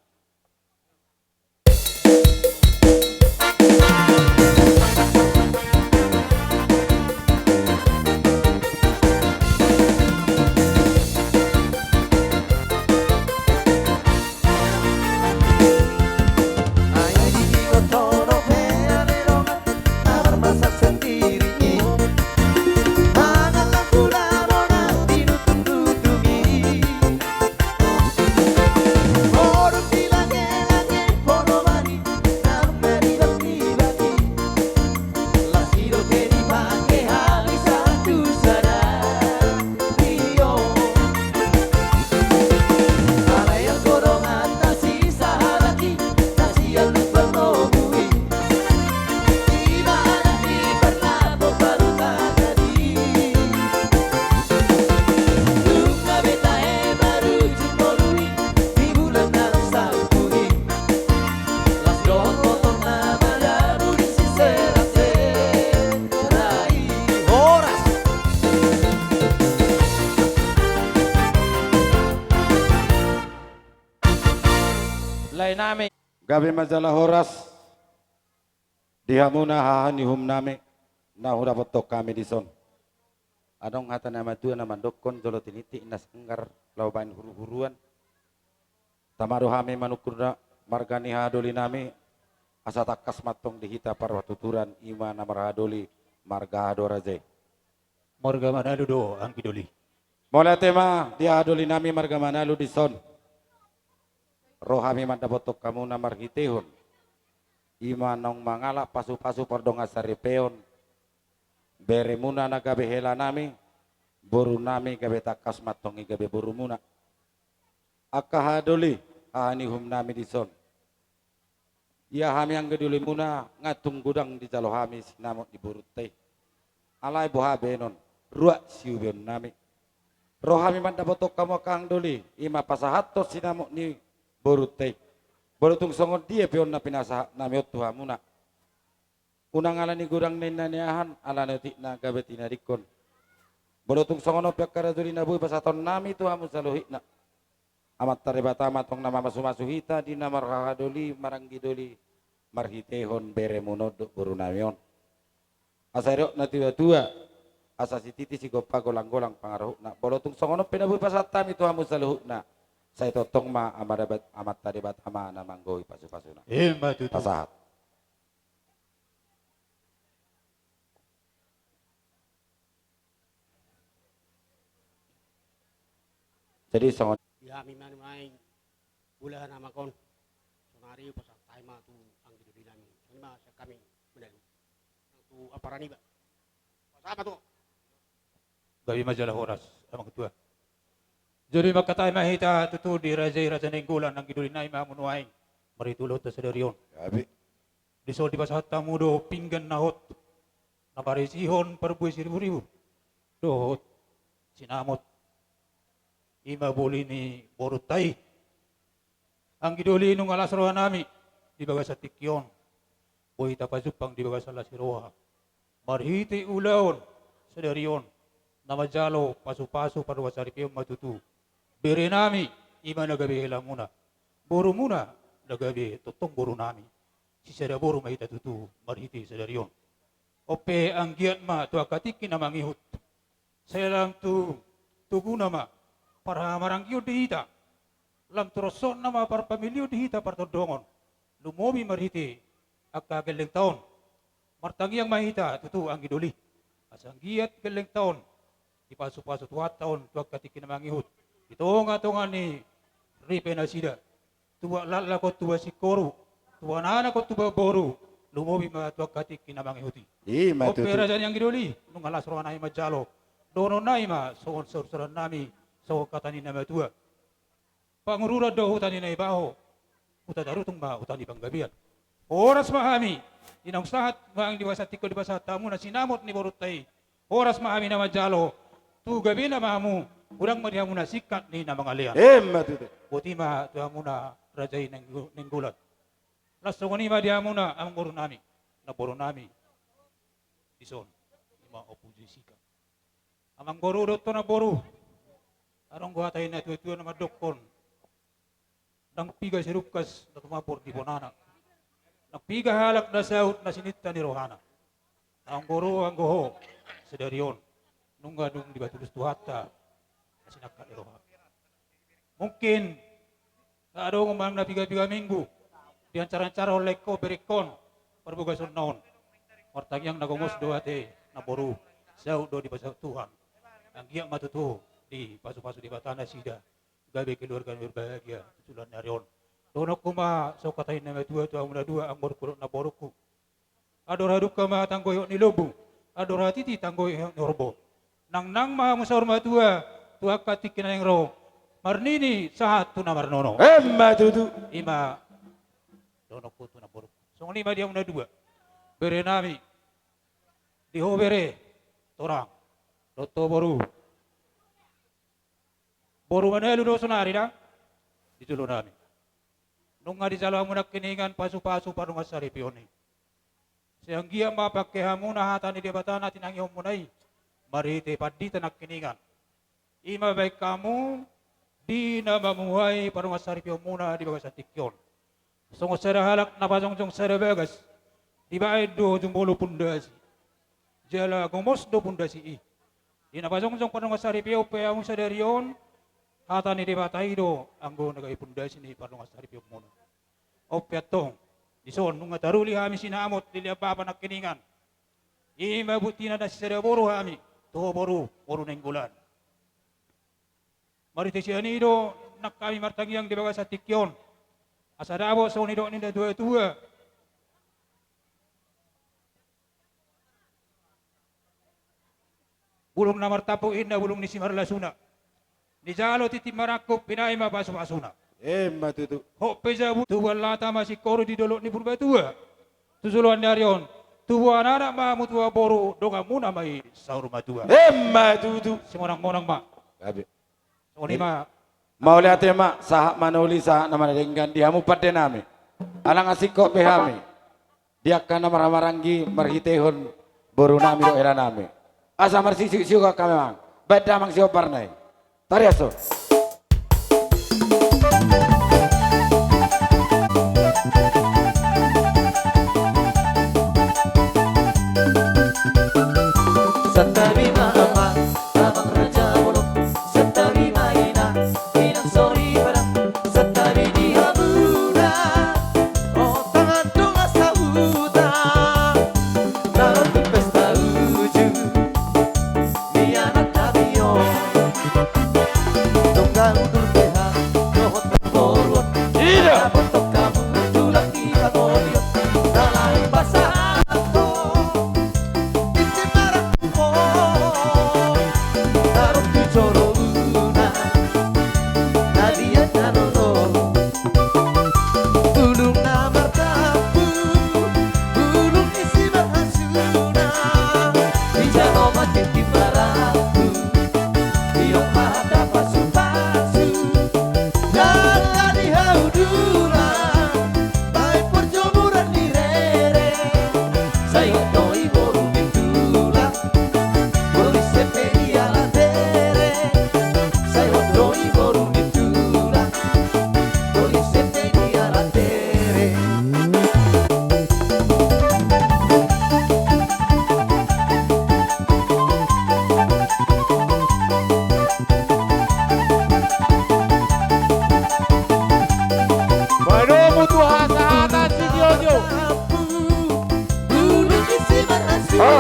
Gabi majalah horas dihamuna hahanihum name nahuda fotok kami di son. Adong hata nama tua nama dokon jolo tiniti inas enggar laubain huru-huruan. Tamaru hame manukurda margani hadoli name asa takas matong dihita parwatuturan ima namar hadoli marga hadoraje. Marga manalu do angki doli. Mulai tema dia hadoli nami marga manalu di son. Rohami mandabotok kamu namar hitehun ima nong mangala pasu-pasu pardonga saripeon beremuna na gabe hela nami boru nami gabe takas matongi gabe boru muna akahadoli anihum nami dison ya hami yang geduli muna ngatung gudang di jalo hami sinamot di burut teh alai boha benon ruak siubion nami rohami mandabotok kamu kang doli ima pasahato sinamot ni borutei borutung songon dia pion na pinasa namiot tuhamuna unang alani gurang nenaniahan alani tikna gabetina dikon borutung songon opiak karaduri nabu pasaton nami tuhamu saluhikna amat taribata matong nama masu-masuhita di nama rahadoli maranggidoli marhitehon beremunod buru namion asarok na tua asa si titi si gopa golang-golang pangaruhna borutung songon opiak nabu pasatami tuhamu saluhikna saya totong ma amat taribat ama na manggoi pasu-pasuna. Ilma tutu. Pasahat. Jadi sangat. Ya miman main bulan nama kon. Sonari pasal taima tu anggi di dinami. Lima kami menalu. Tu aparani ba. Pasapa tu. Gabi majalah horas amang ketua. Jadi makatay mahita tutu di raja nenggulan ang giduli na ima munuain maritulot na sadarion. Gabi. Disol di pasahat tamudo pinggan nahot na parisihon parbuy siribu-ribu. Dohot sinamot ima buli ni borutay. Ang giduli nung alasrohan nami di baga sa tikyon. Boy tapazupang di baga sa lasiroha. Marhiti ulaon sadarion na majalo pasu-pasu parwa saripiyong matutu. Bere nami ima nagabi hela muna. Boru muna nagabi totong boru nami. Si sada boru mahita tutu marhiti sadarion. Ope ang giat ma tu akatiki na mangihut. Selam tu nama para marangkio dihita. Lam terosok nama para pemilio dihita partodongon. Lumobi marhiti akka geleng taon. Martangi yang mahita tutu ang giduli. Asanggiat geleng taon. Ipasu-pasu 2 tahun tuak katikin mangihut. Itonga-tonga ni ripe na sida. Tuwa lala ko tuwa si koru. Tuwa nana ko tuwa boru. Lumobi ma tuak katikin mangihuti. Opera jan yang giduli. Nung alas rohan ay majalo. Dono naima soon sorsoran nami so katani nama tua. Pangurura do hutani na ibaho. Uta darutung ma utani panggabian. Oras mahami. Inang sahat maang diwasati ko dibasa tamu na sinamot ni Borutay. Oras mahami na majalo. Tu gabi na mahamu. Urang marihamu na sikat ni na mga lian. Matutu. Buti ma tuhamu na rajay ng gulat. Lasto ko ni ma dihamu na ang boro nami. Na boro nami. Ison. Ima oposisi ka. Amang boru dotto na boru. Arong guhatay na tuwa na madokon. Nang piga si Rukas na tumapor di Bonana. Nang piga halak na saut na sinita ni Rohana. Ang boru ang goho sa Darion. Nung gadong di Batulus Tuhata na sinaka ni Rohana. Mungkin kaadong umang na piga-piga minggu. Di ancara-ancara oleh ko berikon. Perbugason naon. Martang yang nagungos doate na boru. Saut do di basa Tuhan. Ang giyak matutuh di pasu-pasu di batana sida gabe keluarga berbahagia tulan narion donok kuma so katain nama tua muna dua ang borkurok na boruku ador haduk kama tanggoy ni lobu ador hatiti tanggoy ni orbo nang ma musawar matua tua katik kinayang ro marnini sahat tuna marnono Matutu. Ima donok ko tuna boruku so lima dia muna dua bere nami di ho bere torang Dotto boru. Boru mana lu dosa nari dah? Ditulo nami. Nung nga di jalo mo kiningan pasu-pasu pa nung asari pioni. Siyang giya mapakehamu na hata ni debatana tinangi humunay. Marite padita kiningan. Ima baik kamu di na mamuhay pa nung asari pion muna di bagas atikyon. Songo sara halak na pasong sara bagas. Di ba do jumbolo pundasi. Jala gomos do pundasi i. Di napasong-song pa nung asari piyo pa yung sa Darion, hata ni debatay do, anggo nag-ipundasi ni parang asari piyo muna. O piatong, di son, nung ataruli kami sinamot, diliababa na kiningan. Imabuti na si Saraboro kami, tuho boru nenggulan. Marite siya nido, nak kami martangyang dibaga sa tikyon. Asadabo sa unido ninda dua-dua. Bulong na martapuin na bulong ni si Marlasuna. Ni jalo titi marakop pinay mabaso-basuna. Matutu. Ho pejabu tuwan lata masih koro di dolok ni Purbatua. Tusuluan Darion. Tuwa anak ma mutua boru donga muna mai saur matua. Matutu. Simonang-monang ma. Gabi. Soni ma. Mau lihat ya mak sahak manuli sahak nama dengan diamu pada nami. Alang asik kok behami. Dia kana maranggi marhitehon boru nami do era nami. Asa marsi siuka kami mang. Beda mang siu parnai. Tariaso. Satabi mama, abang raja bolong. Satabi maina, inang sorry pada. Satabi di hamuna, oh tangan dong asahuta. Lalu pesta uju, di anak kabion.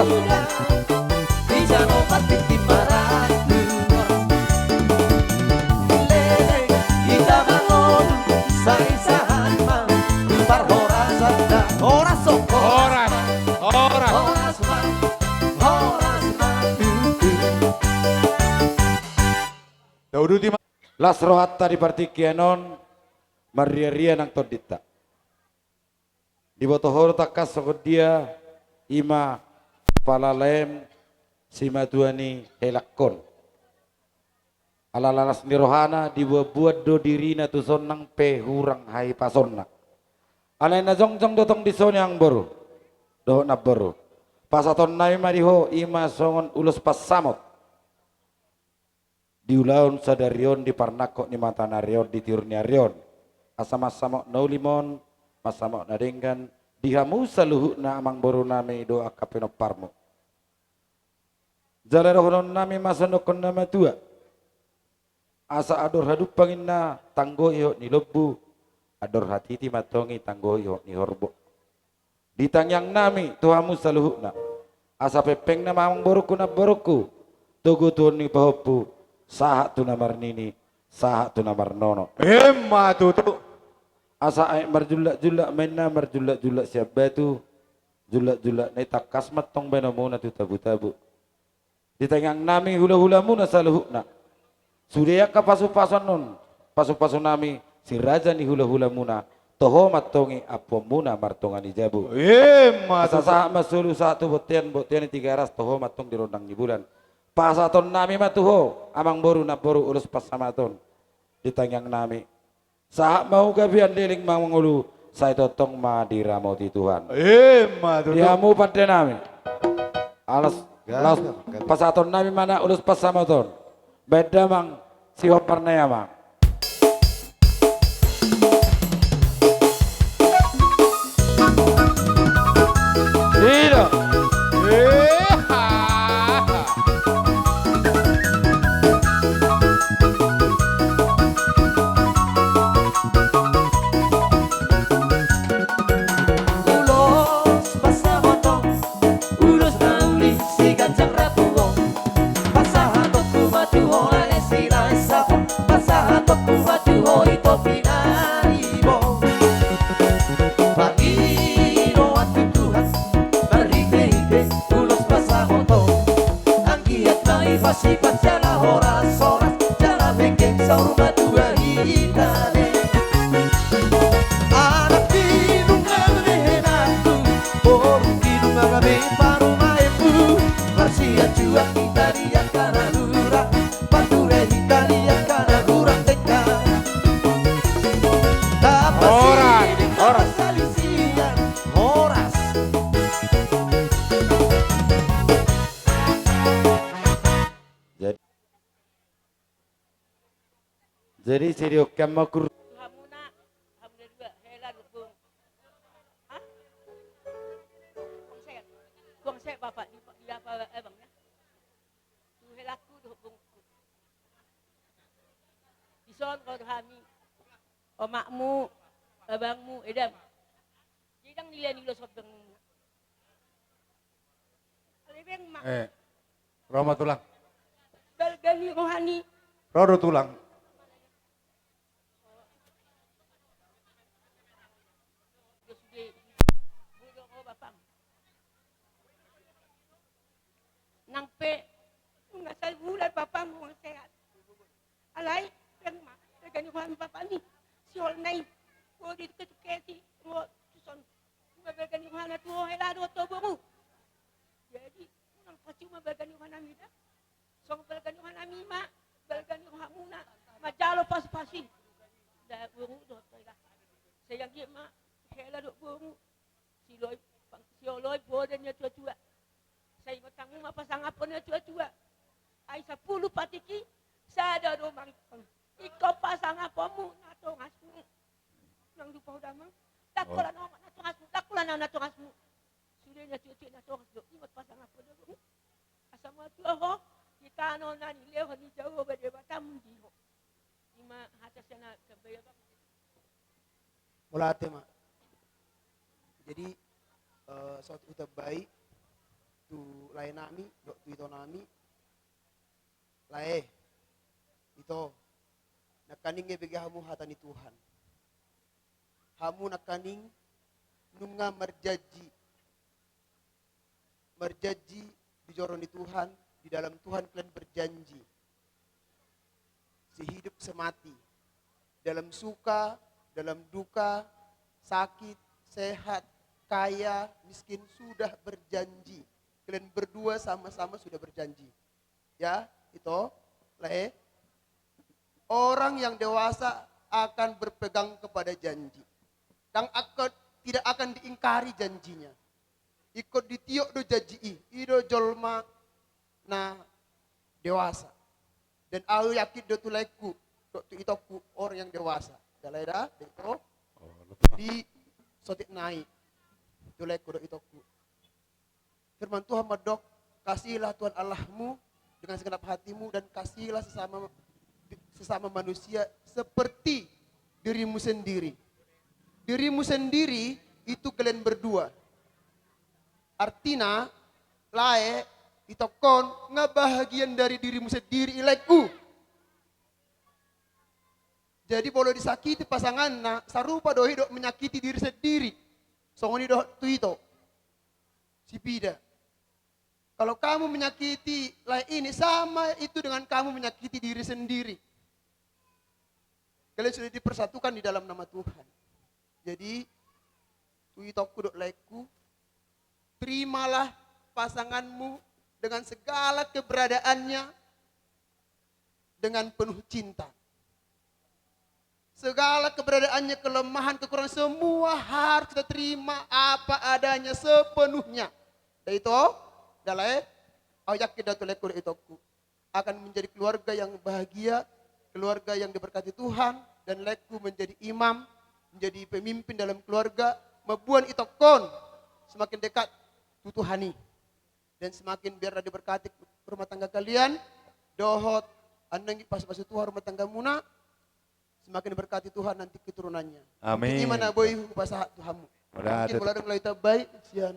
muda bisa obat bikin maratu lele kita bangun saisahan mang par horas ada horas sok Horas. horas mang Daudu di Las rohatta di partikianon maria-ria nang todita. Di botohoro takas sokot dia ima palalem sima tuani helakon. Alalalas ni rohana dibuat do dirina tu sonang pe hurang hai pasonna. Alay na jongjong dotong di soni ang boru. Doh na boru. Pasaton na mariho ima songon ulus pasamot. Diulaun sadarion di parnako ni matanarion di tiurniarion asama-sama no limon masama na denggan dihamu saluhu na amang boru nami doa kapino parmo jalarohonon nami masanokon nama tua asa ador hadup pangin na tanggo iho ni lobu ador hatiti matongi tanggo iho ni horbo ditangyang nami tuhamu saluhu na asa pepeng na mamang boruku na boruku tugu tuon ni pahopu saha tu namar nini, saha tu namar nono. Emma tutu. Asa ay marjulak-julak main na marjulak-julak siap batu, julak-julak na takas matong beno muna tu tabu-tabu. Ditangang nami hula-hula muna sa luhuk na. Sudah ka pasu-pason nun, pasu-pason nami si raja ni hula-hula muna. Toho matongi apo muna martongan ni jabu. Emma asa saha masulu satu botian ni 3 ras toho matong dirondang ni bulan. Pasaton nami matuho amang boru na boru ulus pasamaton ditangyang nami sahak mau gabian liling mangulu saya totong madiramo ti Tuhan diamu pada nami alas pasaton nami mana ulus pasamaton beda mang siwa parnaya mang tidak jadi serio kamakur Ison kau kami, omakmu, abangmu, edam. Jidang nilai nilo sobeng. Alibeng mak. Roma tulang. Belgani rohani. Rodo tulang. Nangpe, ngasal bulan bapakmu sehat. Alai. Gani ko papa ni si ol nay ko di keti mo son gani ko na to hela do to boru jadi nang pati ma gani ko na mi da so gani ko na mi ma gani ko hamuna majalo pas-pasi da boru do to ila sayang ki ma hela do boru si oloy boden nya tua saya matangu ma pasang apa nya tua ai 10 patiki sada do mang ikaw pasang apamu natungasmu nang dupaw damang dakulan ako natungasmu dakulan na natungasmu sudah niya cuci natungasmu ingat pasang apa do asama tu ho kita no na nileho ni jauh bade batam diho ima hatasya na kabaya ba mulate ma jadi suatu utab baik tu lain nami, dok tu itu nami, lae, itu, nakaning bagi hamu hatani Tuhan. Hamu nakaning nunga merjanji di joron di Tuhan, di dalam Tuhan kalian berjanji. Sehidup semati, dalam suka, dalam duka, sakit, sehat, kaya, miskin sudah berjanji. Kalian berdua sama-sama sudah berjanji. Ya, itu lae. Orang yang dewasa akan berpegang kepada janji. Dan tidak akan diingkari janjinya. Ikut ditiok do janji ido jolma na dewasa. Dan aku yakin do tuleku, do tu itoku orang yang dewasa. Dalai dah, itu di sotik naik. Tuleku do itoku. Firman Tuhan medok, kasihilah Tuhan Allahmu dengan segenap hatimu dan kasihilah sesama manusia seperti dirimu sendiri. Dirimu sendiri itu kalian berdua. Artinya, lae itokon ngebahagian dari dirimu sendiri ilaiku. Jadi boleh disakiti pasangan na sarupa doi dok menyakiti diri sendiri. Songoni dok tu itu. Si pida. Kalau kamu menyakiti lain ini sama itu dengan kamu menyakiti diri sendiri. Kalian sudah dipersatukan di dalam nama Tuhan. Jadi tu itoku dok laiku. Terimalah pasanganmu dengan segala keberadaannya dengan penuh cinta. Segala keberadaannya, kelemahan, kekurangan, semua harus kita terima apa adanya sepenuhnya. Dan itu, dalai, ayak kita tulekur itoku akan menjadi keluarga yang bahagia, keluarga yang diberkati Tuhan, dan leku menjadi imam, menjadi pemimpin dalam keluarga, membuat itokon semakin dekat Tuhani. Dan semakin biarlah diberkati rumah tangga kalian, dohot, andangi pas-pas Tuhan rumah tangga muna, semakin diberkati Tuhan nanti keturunannya. Amin. Ini mana boy pasahat Tuhanmu. Mungkin boleh mulai terbaik, sian.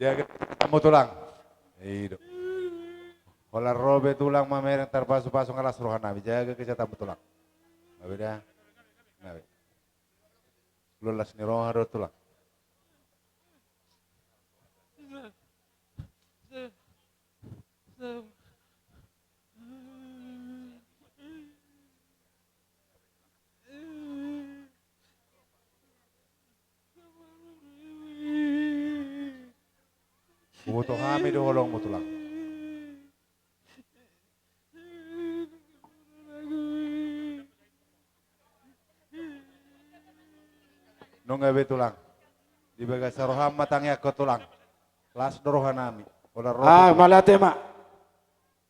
Jaga kamu tulang. Hidup. Olah robe tulang mamereng terpasu-pasu ngalas rohana. Jaga kesehatan tulang. Beda. Nabe. Lulas ni roha tulang. Butuh kami doholong mo tulang. Nung ebe tulang. Di bagas roham matangnya ke tulang. Las dorohan nami. Malate mak.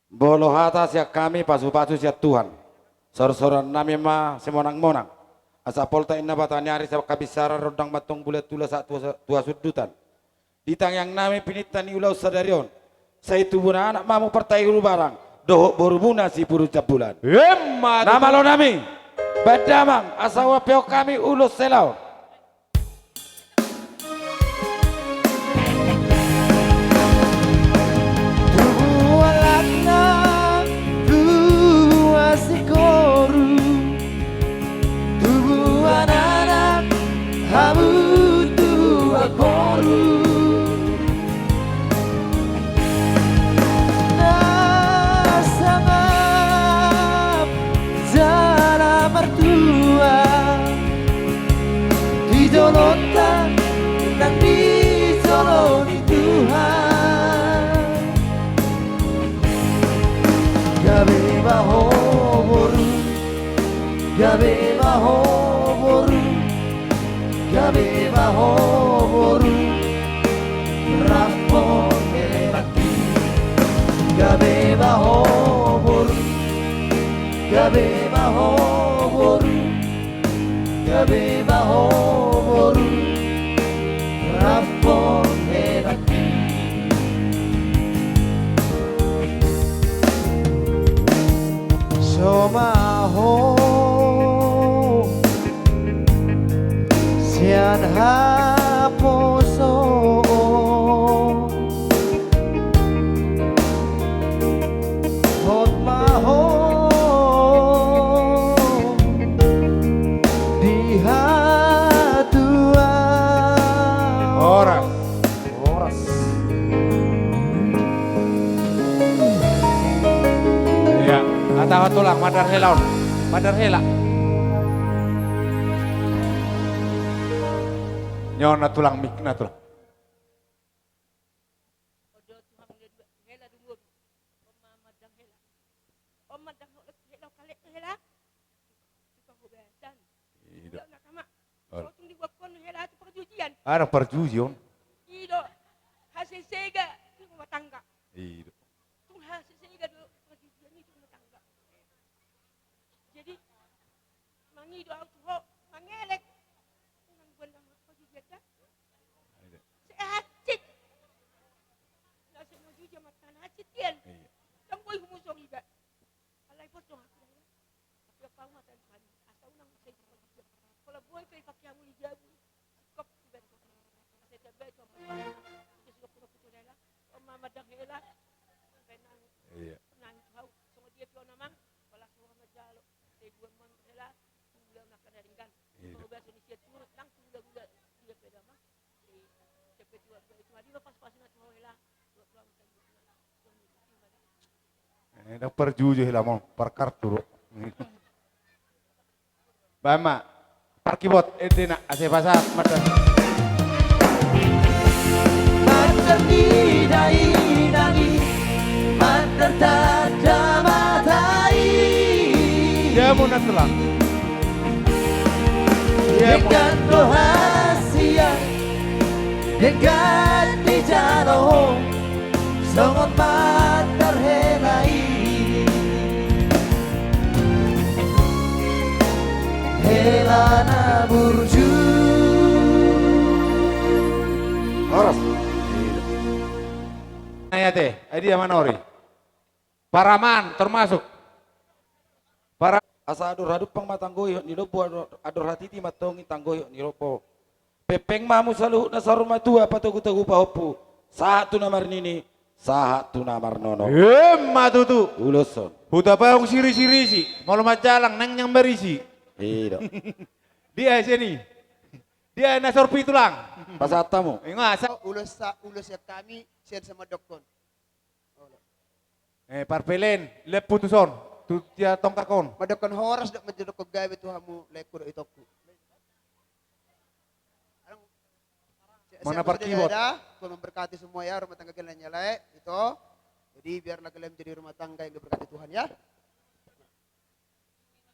Bolo hata siak kami pasu-pasu siak Tuhan. Sor-soran nami ma semonang-monang. Asa polta inna batanyari sa kabisara rodang matong bulat tula sa tua sudutan. Ditang yang nami pinitani ulau sadarion. Sa itu buna anak mamu pertai ulu barang. Dohok borubuna si puru cabulan. Nama lo nami. Badamang asawa peo kami ulo selau. Gabe baho boru, rapon meraki. Gabe baho boru, rapon meraki. Somaho tahu tulang, madar helaun. Madar hela. Nyona tulang mikna tulang. Ada perjudian. Ido hasil sega di rumah tangga. Iya. Tung hasil sega di perjudian itu rumah tangga. Jadi mangi do auto mangelek. Nang benda perjudian dah. Sehat cit. Nasi maju jamat tanah citian. Tang boy humusong iga. Alai potong aku ya. Tapi apa mata di sana. Asa unang saya perjudian. Kalau boy kay pakai amu ijabu. Kop iba. Saya baik kok. Dia sudah punya rela. Oma madang hela. Penang. Iya. Nang tahu semua dia pion namang. Kalau semua majalo. Saya buat man hela. Tulang nak kena ringkan. Kalau biasa ni siat turut nang tulang dia peda mah. Cepet tua itu dia pas-pas nak mau hela. Tulang Ada perjudian hela mau perkar dulu. Bama. Parkibot edena ase pasat madar. Ya muna telang. Dengan rahasia dengan di jalo sangat matar helai helana burju Horas. Naya teh, dia mana ori? Paraman termasuk. Para asa adur hadup pang matanggoyo ni lopo adur hatiti matongi tanggoyo ni lopo pepeng mamu saluh na saruma tua patugu-tugu pahopu satu namar nini satu namar nono matutu uloson huta paung siri-siri si mau majalang nang yang berisi iya dia sini dia nasorpi tulang pasatamu ngasa Ulos ya kami sian sama dokon. Parpelen lep putuson tu dia tongkakon Madokon horas dak menjadi ko gawe tuhamu lekur itoku. Mana parkibot? Tuhan memberkati semua ya rumah tangga kalian nyala itu. Jadi biarlah kalian menjadi rumah tangga yang diberkati Tuhan ya.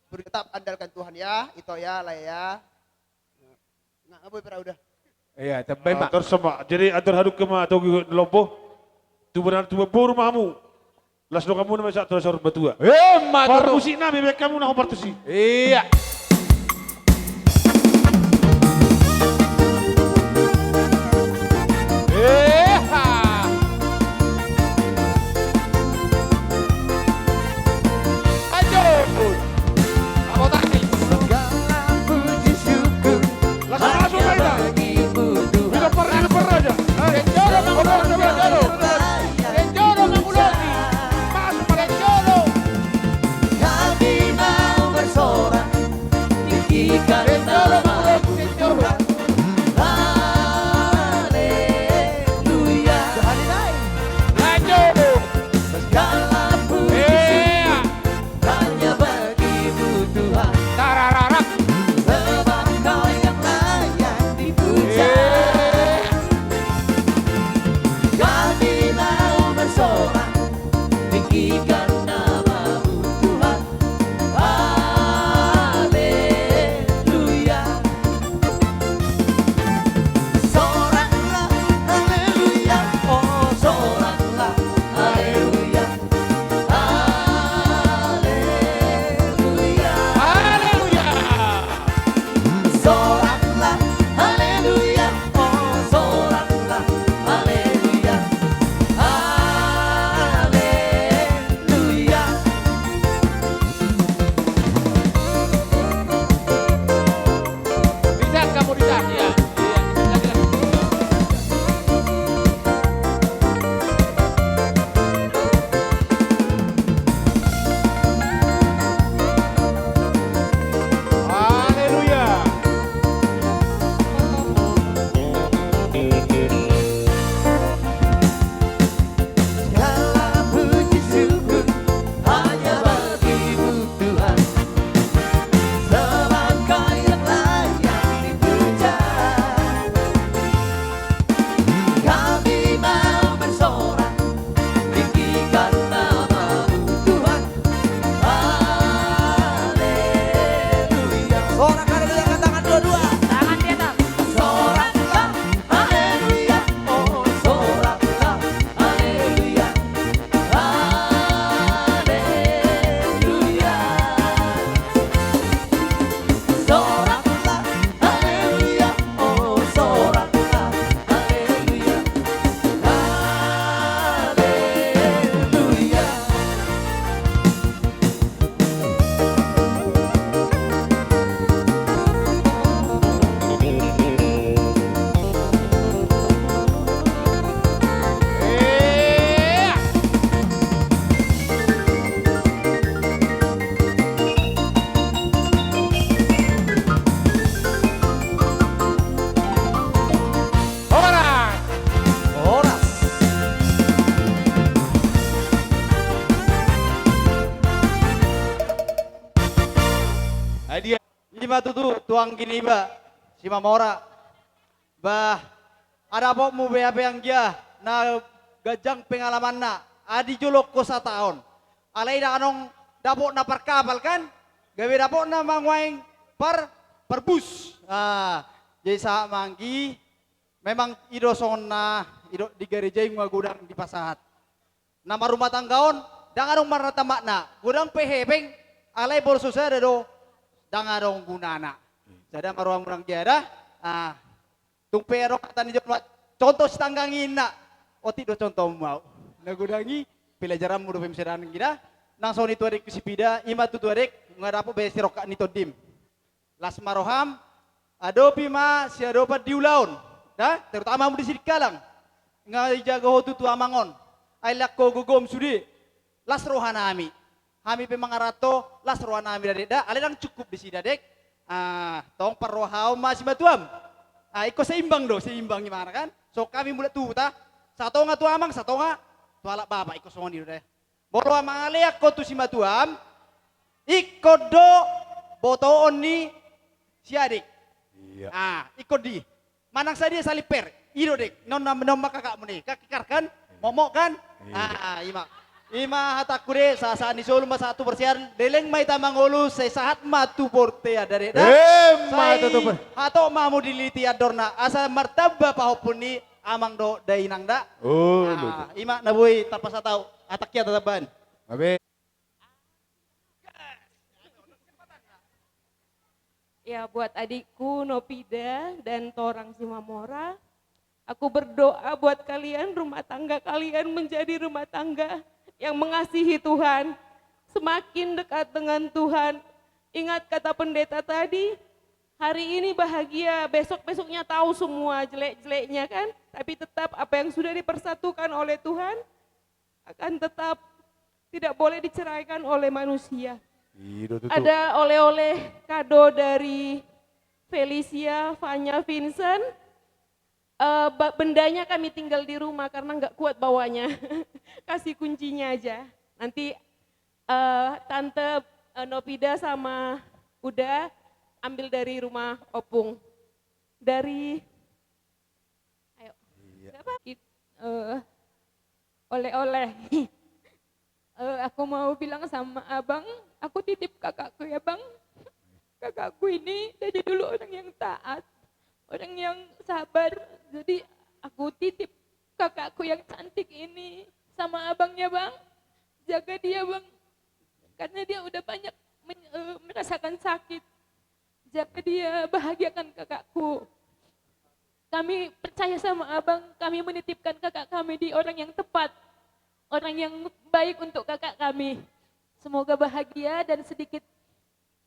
Tetap andalkan Tuhan ya, itu ya lah ya. Nggak boleh pernah udah. Iya, tapi mak. Tersama. Jadi atur haduk kema atau lompo. Tu benar tu bor mamu. Las do kamu nama satu sor batua. Mak. Partusi na bebek kamu na partusi. Iya. Kami mau bersorak Hadiah. Ima tutu tuang gini ba, si Mamora. Bah, ada apa mu BAP yang dia na gajang pengalaman na, adi julok ko sa taon. Alay na anong dapok na perkapal kan? Gawe dapok na mangwaing perbus. Jadi sa manggi, memang idosong na ido di gereja yang gudang di pasahat. Nama rumah tanggaon, dangan dong marata makna, gudang pehepeng, alay borso saya do, dangan dong gunana. Sada maruang murang giada, tung pero kata ni jomla, contoh setanggangin na, oti do contoh mau, nagudangi pelajaran mudo pemsedan kita, nang soni tu adik kusipida, ima tu adik ngadapo besi roka nito dim, las maroham, adopi ma si adopa diulaun, dah terutama mu di sini kalang, ngai jaga hotu tu amangon, ailak ko gugom sudi, las rohanami, kami pemangarato las rohanami dari dah, aledang cukup di sini dek, tong perrohau masih batuam, ikut seimbang do, seimbang gimana kan, so kami mulai tu ta, satu nga tu amang, satu nga tu alak bapak ikut soni deh, bolo amang aleak ko tu si batuam, ikut do boto oni si adik, ikut di, manang sadia saliper, iro dek, non kakakmu nih, kakikar kan, momok kan, ima hataku deh, sasa ni solo mas satu persian, deleng mai tamang ulu, saya sahat matu porte ada deh, hato mamu diliti adorna, asa martaba pahopun ni amang do dainang da, ima nabui tapas atau ataknya tataban, Ya buat adikku Nopida dan Torang Simamora, aku berdoa buat kalian, rumah tangga kalian menjadi rumah tangga yang mengasihi Tuhan, semakin dekat dengan Tuhan. Ingat kata pendeta tadi, hari ini bahagia, besok-besoknya tahu semua jelek-jeleknya kan, tapi tetap apa yang sudah dipersatukan oleh Tuhan akan tetap tidak boleh diceraikan oleh manusia. Ada oleh-oleh kado dari Felicia, Vanya, Vincent. Bendanya kami tinggal di rumah karena nggak kuat bawanya. Kasih kuncinya aja. Nanti Tante Nopida sama Uda ambil dari rumah Opung. Dari, ayo, siapa? Oleh-oleh. Aku mau bilang sama abang, aku titip kakakku ya bang. Kakakku ini dari dulu orang yang taat, orang yang sabar. Jadi aku titip kakakku yang cantik ini sama abangnya bang. Jaga dia bang, karena dia udah banyak merasakan sakit. Jaga dia, bahagiakan kakakku. Kami percaya sama abang, kami menitipkan kakak kami di orang yang tepat. Orang yang baik untuk kakak kami. Semoga bahagia dan sedikit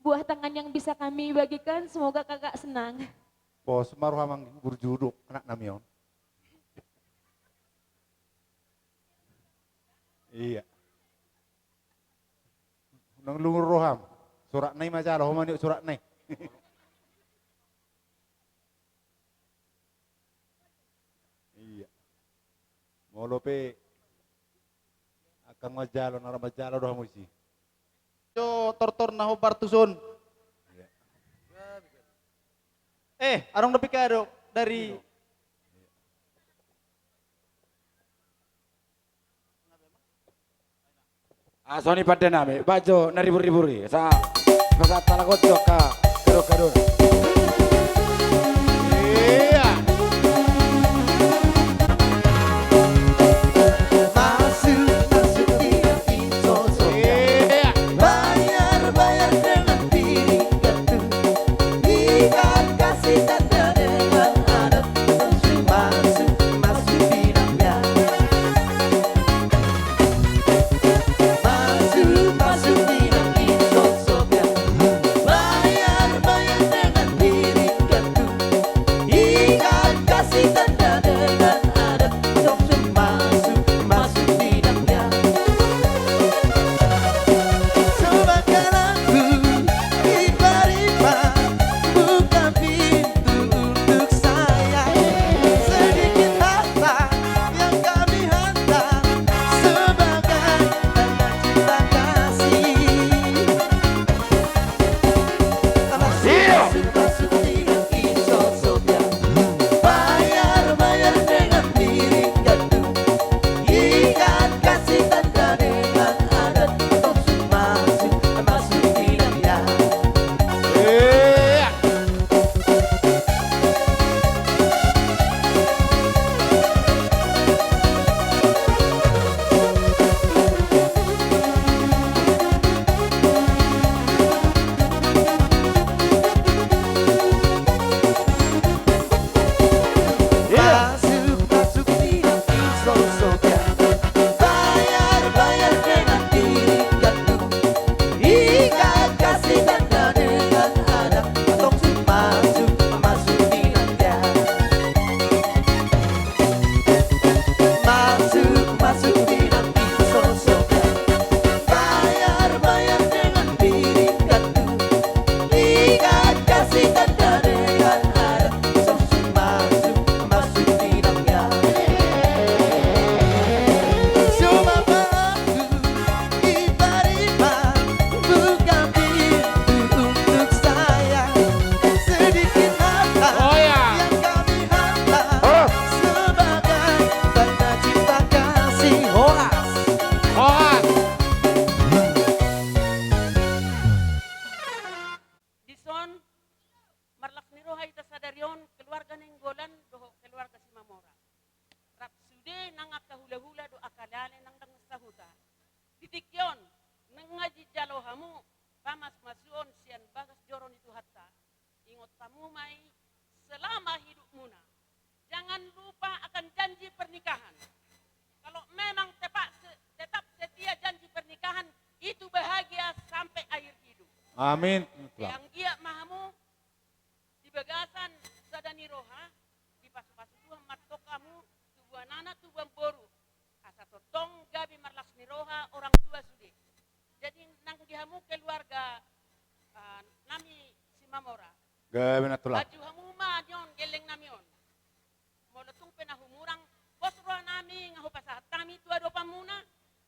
buah tangan yang bisa kami bagikan. Semoga kakak senang. Bos maruh amang berjuduk anak namion. Iya. Nang lungur roham. Surat nai majalah homan yuk surat nai. Iya. Molope kang majalo nara majalo doh musi. Yo tortor naho partuson. Arong napikado dari Soni pada nami, bajo nariburi-buri, sa talakot ka kado-kado. Bayar dengan Amin. Yang ia mahamu di bagasan sadani roha di pasu-pasu Tuhan matok kamu tubuhan anak tubuhan boru asa totong gabi marlas ni roha orang tua sudah. Jadi nang dihamu keluarga nami si Mamora. Gabi na tulang. Baju hamu ma nyon geleng namion. Molotung penahumurang bos roha nami ngahu pasahat kami tua do pamuna.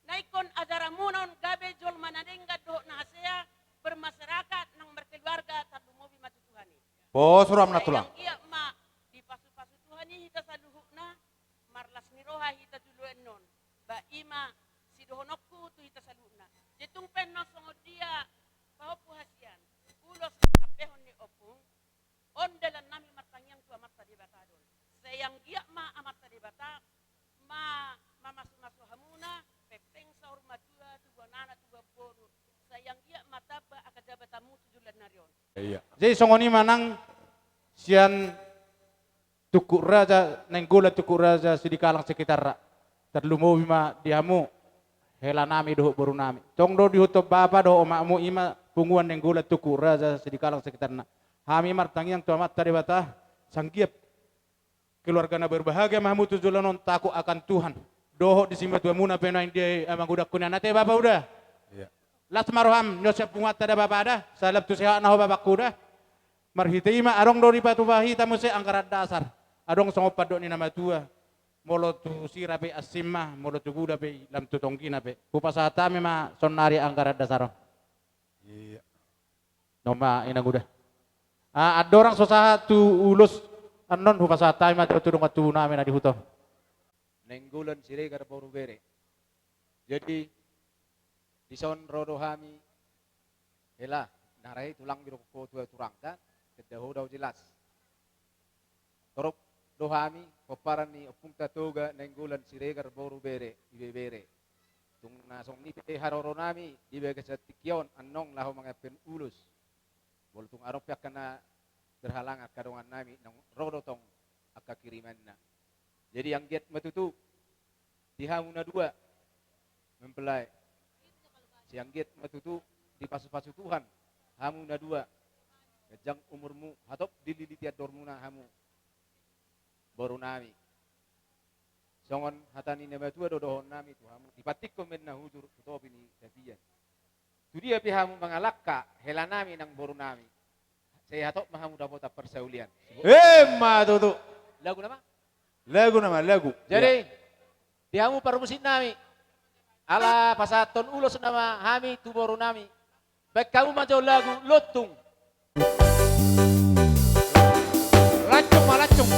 Naikon azara munon gabe jol manadengga do nahasea bermasyarakat nang berkeluarga tadu mobi matu Tuhani. Bos ram na tulang. Yang iya ma di pasu-pasu Tuhani hita saluhukna marlas ni roha hita duluan non. Ba ima si dohonokku tu hita saluhukna. Jetung penno songo dia pahopu hasian. Ulos kapehon ni opung ondelan nami martanyang tua marta debatadon. Sayang iya ma amarta debata ma masu-masu hamuna pepeng sahur madua tubuh anak tubuh boru. Sayang iya mataba akadabatamu tujulan narion. Iya. Jadi songoni manang sian tuku raja nenggola tuku raja sidikalang sekitar terlumo bima diamu hela nami doh boru nami. Tong do dihutup bapa do omakmu ima punguan nenggola tuku raja sidikalang sekitar na. Hami martangiang tua mata debata sanggiap keluarga na berbahagia mahmu tujulan non takut akan Tuhan. Doho di sini tua muna penain dia emang udah kunyah nate bapa udah. Iya. Las maroham nyosep pungat tada bapa ada salap tu sehat naho bapak kuda marhitima arong do ripatu bahi tamu se angkarat dasar adong songopad do ni nama tua molo tu sirape asimma molo tu guda pe lam tu tongkina pe kupasata mema sonari angkarat dasar. Iya. Noma ina guda. Ada orang sosaha tu ulus anon kupasata mema tu tudung atu nami na dihuto. Nenggulan siregar boru bere. Jadi di son rodo hami hela narai tulang biru ko tua turangka kedahu dau jelas. Torok dohami koparan ni opung tatoga nenggulan siregar boru bere ibe bere. Tung nasong ni pe haroro nami ibe kesatikion annong lahu mangapen ulus. Bol tung arop yak kana berhalangan kadongan nami nang rodo tong akka kirimanna. Jadi yang giat matutu dihamuna dua mempelai. Siang giat matutu di pasu-pasu Tuhan hamuna dua. Kejang umurmu hatop dililiti adormuna hamu. Baru nami. Songon hatani nama tua dodohon nami tu hamu. Dipatik komen na hujur kutopi ni tatian. Tu dia pihamu mengalakka hela nami nang baru nami. Saya hatop mahamu dapat persaulian. Ma tutu. Lagu nama? Lagu nama lagu. Jadi diamu permusin nami. Ala pasaton ulos nama hami tu baru nami. Baik kamu majau lagu lotung. Lacung malacung.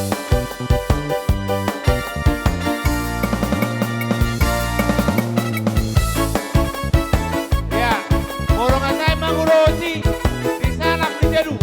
Ya, morongan saya mangurosi di salak di jadu.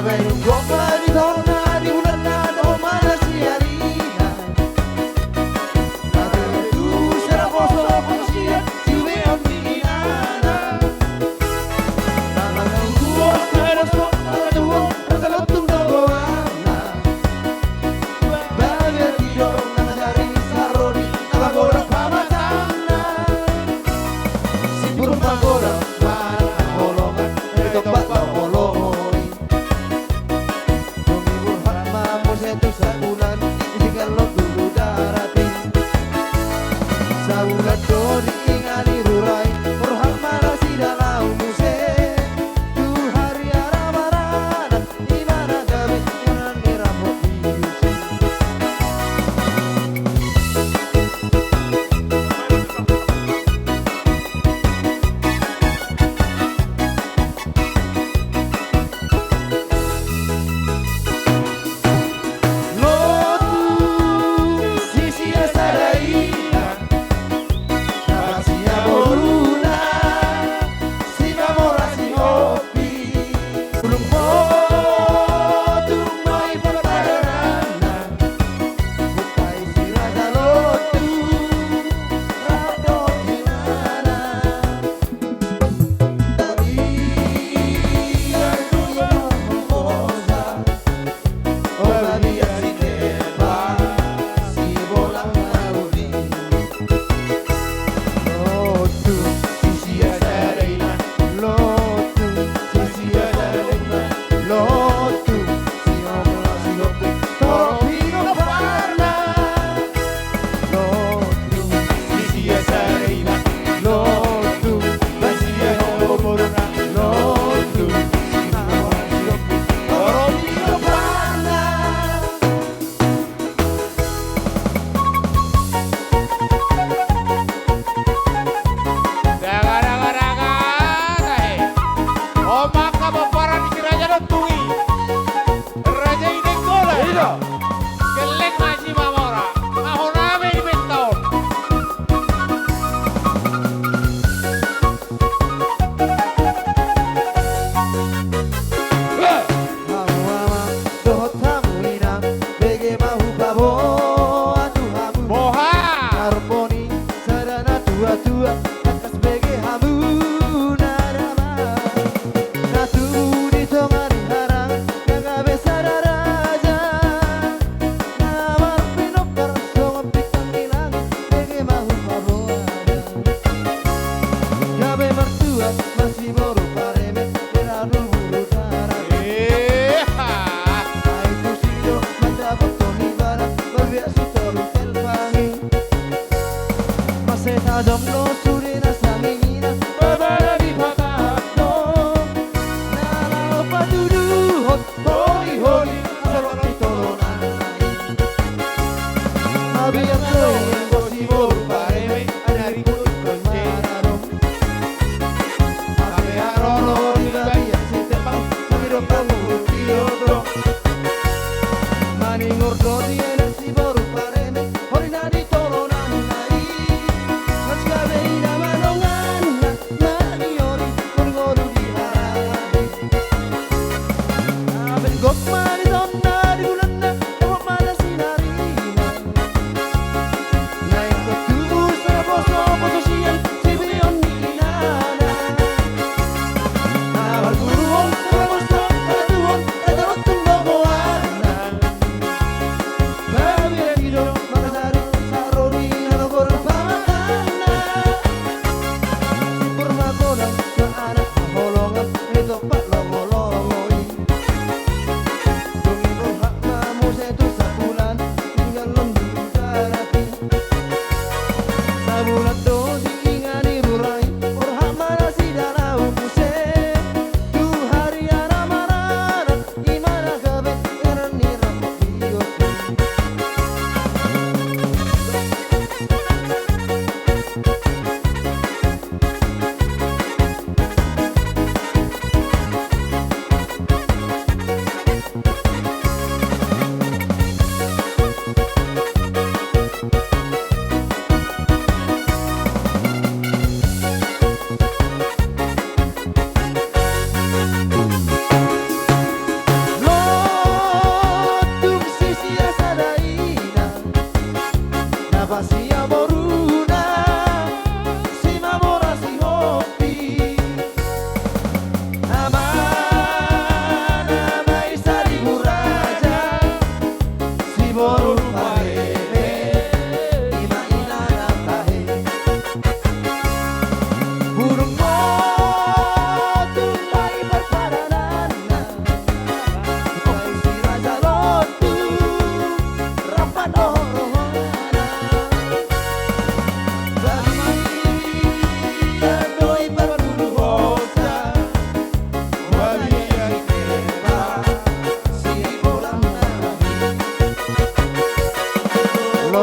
Babe nunggopa di tona di bulan nado mana siarina. Babe tu será poso posia siwe omninana. Mama nunggu ada sok ada uang ada tung doana. Babe tidur nang dari sarodi nang goreng pamatana. Si burung pagoda mana holongan tempat holoi. Demi burhan mamu setu sabulan tinggal lo dulu darati. Sabulan doni ingani rurai burhan mana si dalam muse. Tu hari arabarana imana gabe iman meramo iusi. Masih baru pareme, era dulu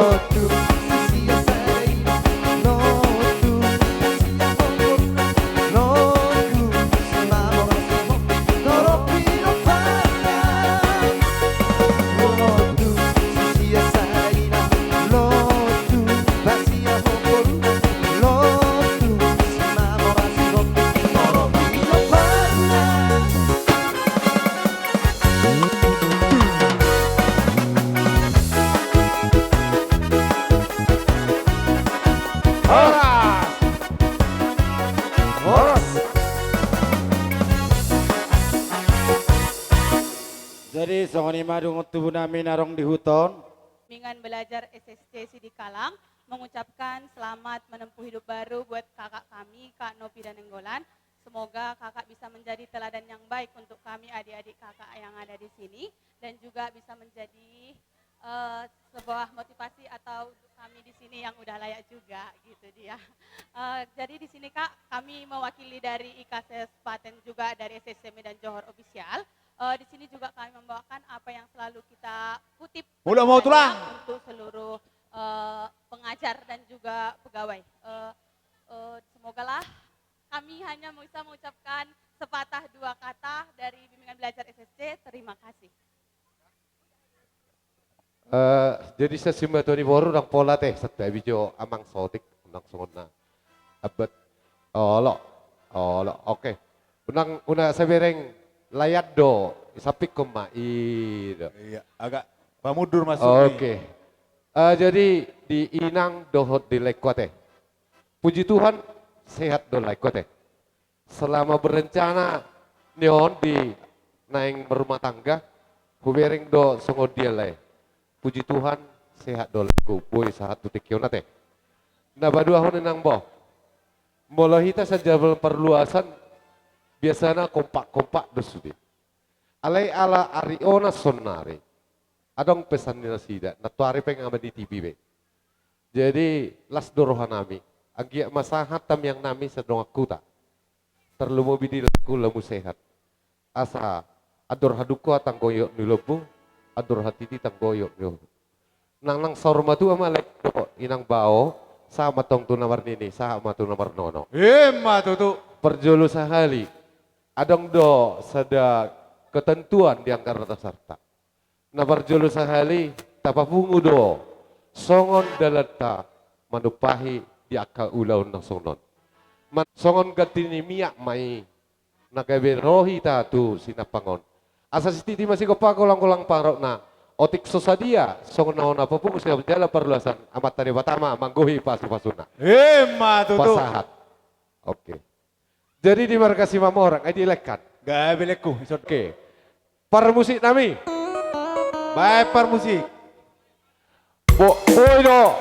Lotu sia saina Lotu sia corona Lotu simamo rasimo Noro pino pana Lotu sia saina Lotu sia corona Lotu simamo rasimo Noro pino pana Jadi songoni madung tubuh nami narong di huton. Bimbingan belajar SSC Sidi Kalang mengucapkan selamat menempuh hidup baru buat kakak kami, Kak Nopi dan Nenggolan. Semoga kakak bisa menjadi teladan yang baik untuk kami adik-adik kakak yang ada di sini dan juga bisa menjadi sebuah motivasi atau untuk kami di sini yang udah layak juga gitu dia. Jadi di sini Kak, kami mewakili dari IKSS Paten juga dari SSC Medan Johor Official. Di sini juga kami membawakan apa yang selalu kita kutip Mula mau tulang untuk seluruh pengajar dan juga pegawai. Semogalah kami hanya bisa mengucapkan sepatah dua kata dari bimbingan belajar SSC. Terima kasih. Jadi saya simbatoni baru nang pola teh setiap video amang sotik nang songona abet oke unang una sabereng layat do sapik koma iya agak pamudur masuk oke. Jadi di inang dohot di lekote puji Tuhan sehat do lekote selama berencana neon di naing berumah tangga hubereng do songo dia lai. Puji Tuhan sehat doleku boy sahat tutik kionate. Nah badua hon nang boh. Mula hita saja perluasan biasanya kompak-kompak dosudi. Alai ala ariona sonari. Adong pesan nila sida. Natuari pengen di TV be. Jadi las dorohanami. Agia masahat tam yang nami sedong akuta. Terlalu mau bidilaku lamu sehat. Asa ador haduko atang goyok nilobu. Adur hati tang goyok yo. Nang sorma tu ama lek inang bao sama tong tu nomor nini sama tu nomor nono. Ma tu perjolo sahali. Adong do sada ketentuan di angkara serta. Na perjolo sahali tapapungu do songon dalata manupahi di akal ulau nang sonon. Songon gatini miak mai nagabe rohi ta tu sinapangon. Asas titi masih kopa kolang-kolang parok na otik sosadia songon naon apa pun siap jala perluasan amat tadi pertama mangguhi pasu-pasuna. Ma tu pasahat. Oke. Jadi di markasi mama orang ai dilekat. Gabe leku Oke. Par musik nami. Baik par musik. Boydo.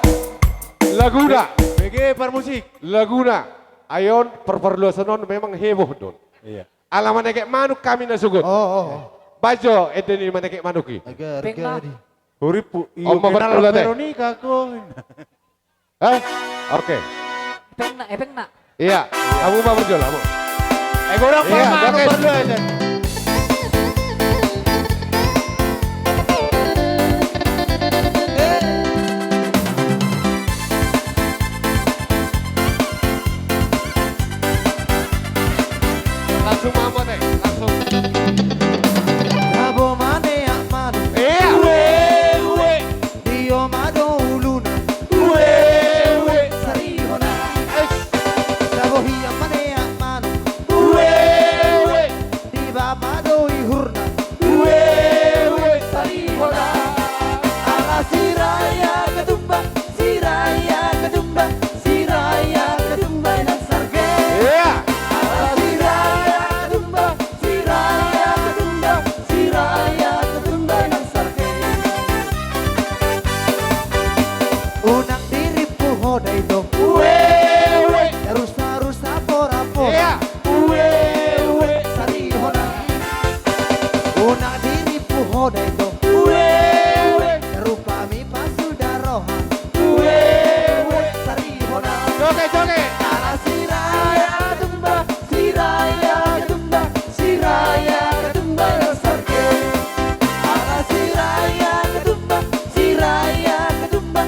Laguna. BG par musik. Laguna. Ayon perluasan non memang heboh don. Iya. Alaman kayak manuk kami nasugut. Bajo edeni mana kayak manuki. Agar Huripu. Oma berpula teh. Veronica ko. Oke. Epeng nak. Iya, kamu mau berjual kamu. Gorang Iya, oke. perlu aja. Langsung mama teh, langsung. Abo mane amano Iya. we Dio mado uluna we sarihona Abo hiya mane amano we Diba mado ihurna we sarihona Ala siraya kedumba siraya kedumba siraya kedumba nang sarge Iya. Ala siraya kedumba siraya kedumba siraya kedumba nang sarge Unang diripu hodai dong we rusa pora Iya. we sarihona Unang diripu hodai dong we rupami pasudaroha we sarihona Joget. Ala siraya kedumba siraya kedumba siraya kedumba nang sarge Ala siraya kedumba siraya kedumba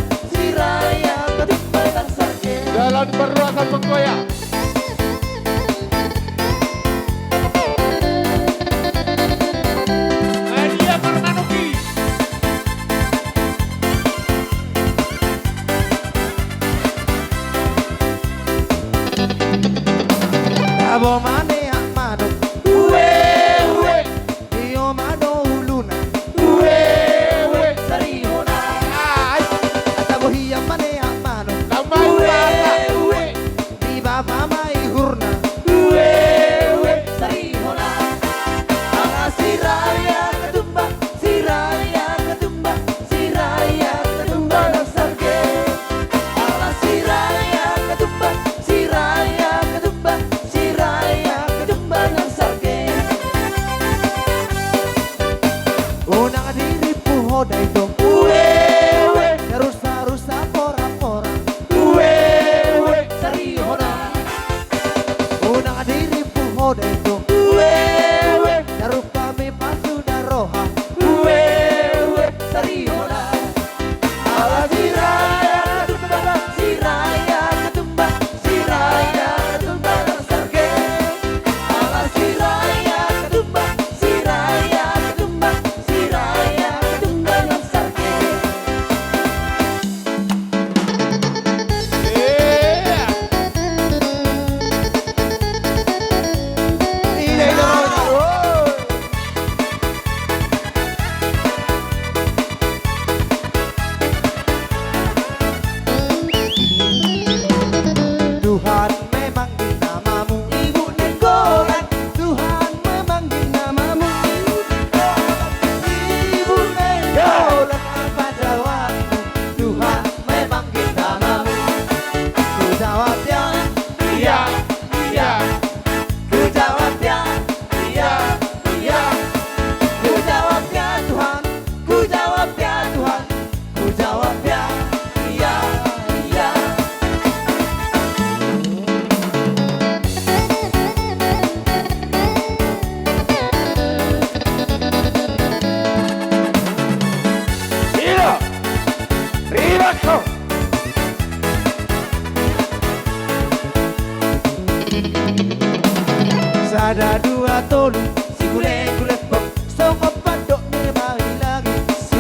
dua tolu si gule pong songo padok ni mai lagi si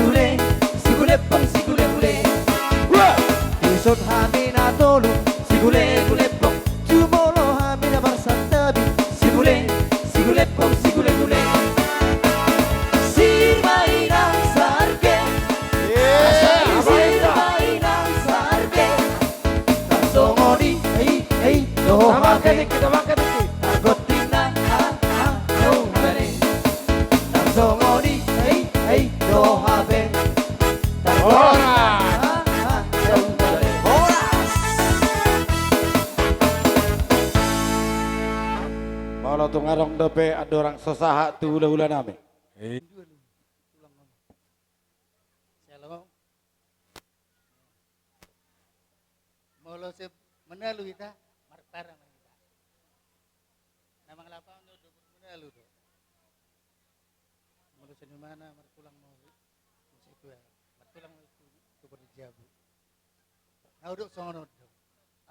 gule pong si gule isot hamina tolu si gule pong jumolo hamina barsantabi si gule pong si gule si mainang sarge si mainang sarge songoni hey do hake gotina no mane songoni hey do hake Kalau tu ngarong dope ada orang sesahat tu ulah-ulah nami. Shalom. Molo se menalu kita marpara kita. Namang lapang do menalu do. Molo se mana martulang mo. Situ ya. Martulang itu berjabu. Nauduk sono do.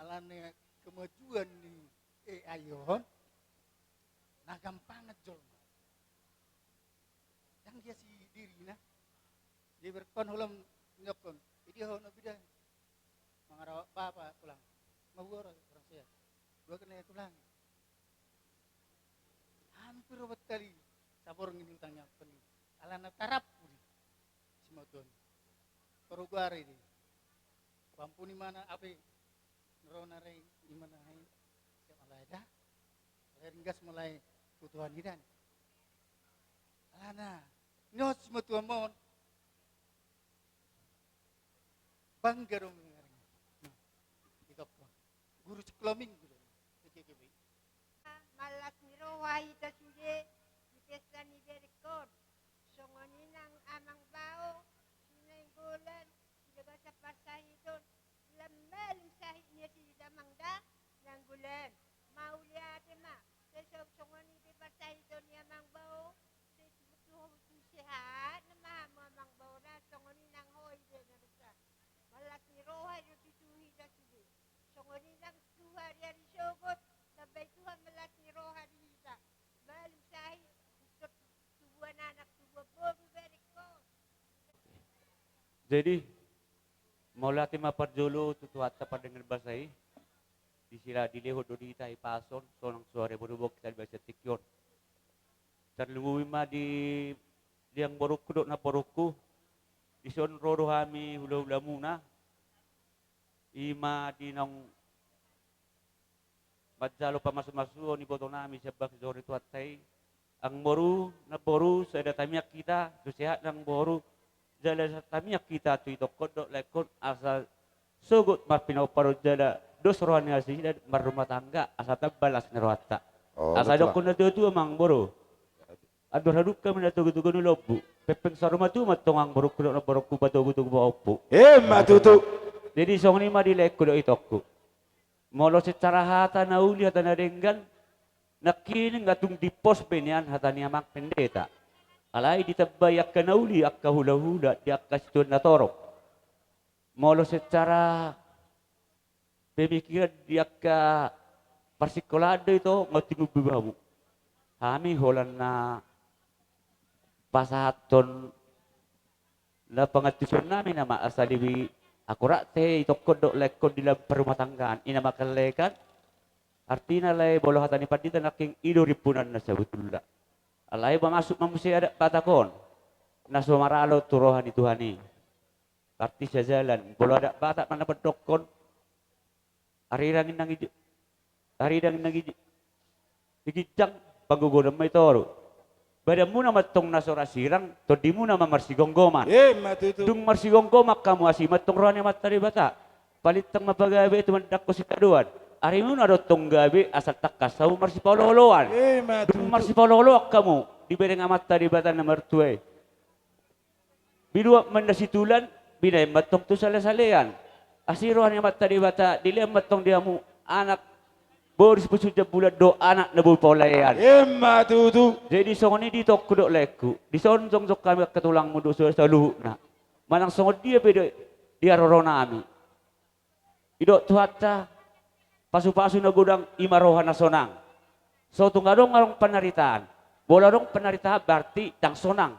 Alane kemajuan ni ayon. Nah gampangan jol. Yang dia si diri nah. Dia berkon hulam nyokon. Jadi hono bidan. Mengarawak bapak pulang. Mau orang saya. Dua kena tulang. Hampir obat kali. Sabor ngini utangnya peni. Alana tarap pudi. Simotun. Perugari di. Pampuni mana ape. Nerona rei di mana hai. Siapa mulai dah. Ringgas mulai kebutuhan hidan. Alana. Nyos simotun mon. Bangga dong. Guru sekeloming guru. Malas nirowahi tasuje di pesta ni berekon. Songoninang amang bao, sinenggolan, sidaga sa pasahidon, lamaling sahidnya si damangda, nanggulan. Mauliate ma, sesok songoni di pasahidon ni amang bao, betul sehat, nama amang bao na songoninang hoy de na besa. Malas nirowahi dituhi tasuje. Songoni lang Tuhan yang disogot sampai Tuhan melas ni roha kita. Malu sahi untuk tubuh anak tubuh bobi berikut. Jadi mula tima parjolo tutuata dengan basai di sila dilehod do di tai pason sonang suare berubok kita bahasa tikyon. Terluwi ma di liang boruku dok na boruku di son rodo hami hula-hula muna. Ima dinong Majalo pamasuk-masuk ni boto nami sebab zori tuatai ang boru na boru sa datamiak kita tu sehat nang boru jala sa tamiak kita tu ito kodok lekon asal sugut mapinaw paro jala dos rohani asih marumah tangga asal tabalas nerwata asal dokon na tu amang boru adur haduk kami na tugu-tugu ni lobu pepeng saruma tu matong ang boru kodok na boru kubato-gutu opo matutu. Jadi song ni madi lekko do itokku. Molo secara hata na uli hata na denggan nakining atung dipos penian hata ni amak pendeta. Alai ditabayak ka na uli akka hula-hula di akka situn na torok. Molo secara pemikiran di akka parsikolado ito ngatingu bibamu. Kami holan na pasahaton na pangatusan namin na maasaliwi akurat te itu kodok lekon di dalam perumah tanggaan ina makalekan artinya lay bolo hatani padita naking iduripunan na sebetulnya alay masuk mamusia ada patakon naso maralo turohani tuhani arti jalan bolo ada batak mana pedokon arirangin nang igijang panggugodam may toro Badamu nama tong nasora sirang, todimu nama marsigonggoman. Matutu. Dung marsigonggomak kamu asimat tong rohani matari bata. Palit tang mapagabe itu mendak ko si kaduan. Arimu na tong gabe asal takas sabu marsipololoan. Dung marsipololoak kamu dibereng amat tari bata na mertue. Bidua mendasitulan binay matong tu sale-salean. Asirohan amat tari bata dilem matong diamu anak Boris pesuja bulan do anak nebu polayan. Matutu. Jadi songoni di tok kudok leku. Di son song kami ketulang mudu selalu na. Manang songo dia beda dia rorona ami. Idok tuata pasu-pasu na gudang imaroha na sonang. So tunggadong ngarong panaritaan. Bola dong panaritaan berarti dang sonang.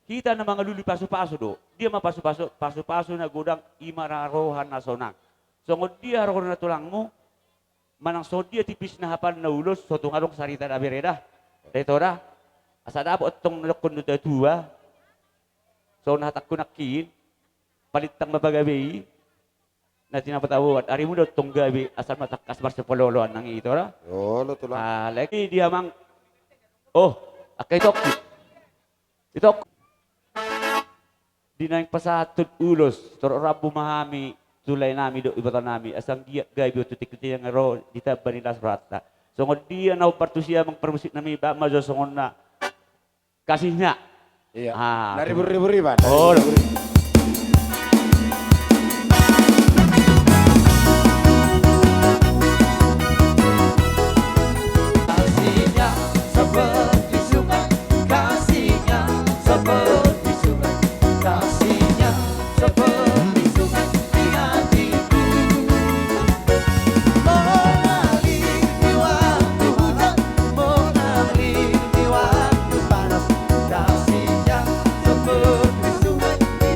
Kita na mga luli paso-paso do. Dia paso-paso na godang imararohan na sonang. So ngod dia roon na tulang mo, manang so dia tipis na hapan na ulos, so tunggadong sarita na bereda. Dito na, asa dapat itong nalakon na tua. So nahatak ko nakin, palitang mapagabi, na tinapatawad. Ari mo daw itong gabi, asal matakas marsipololoan ng ito na. Oo, luto lang. Lagi dia mang, oh, akay itok. Di na yung pasatod ulos, toro rabo mahami, tulay nami do ibatan nami, asang dia gabi o tutik-tutik yang ro, dita banilas rata. So ngod dia na partu siya mang permusik nami ba majo songon na kasihnya. Iya. Ah, Dari beri-beri, Pak. Oh, Kasihnya seperti sungai, kasihnya seperti sungai, kasihnya seperti sungai di hatiku. Mengalir di waktu hujan, mengalir di waktu panas, kasihnya seperti sungai di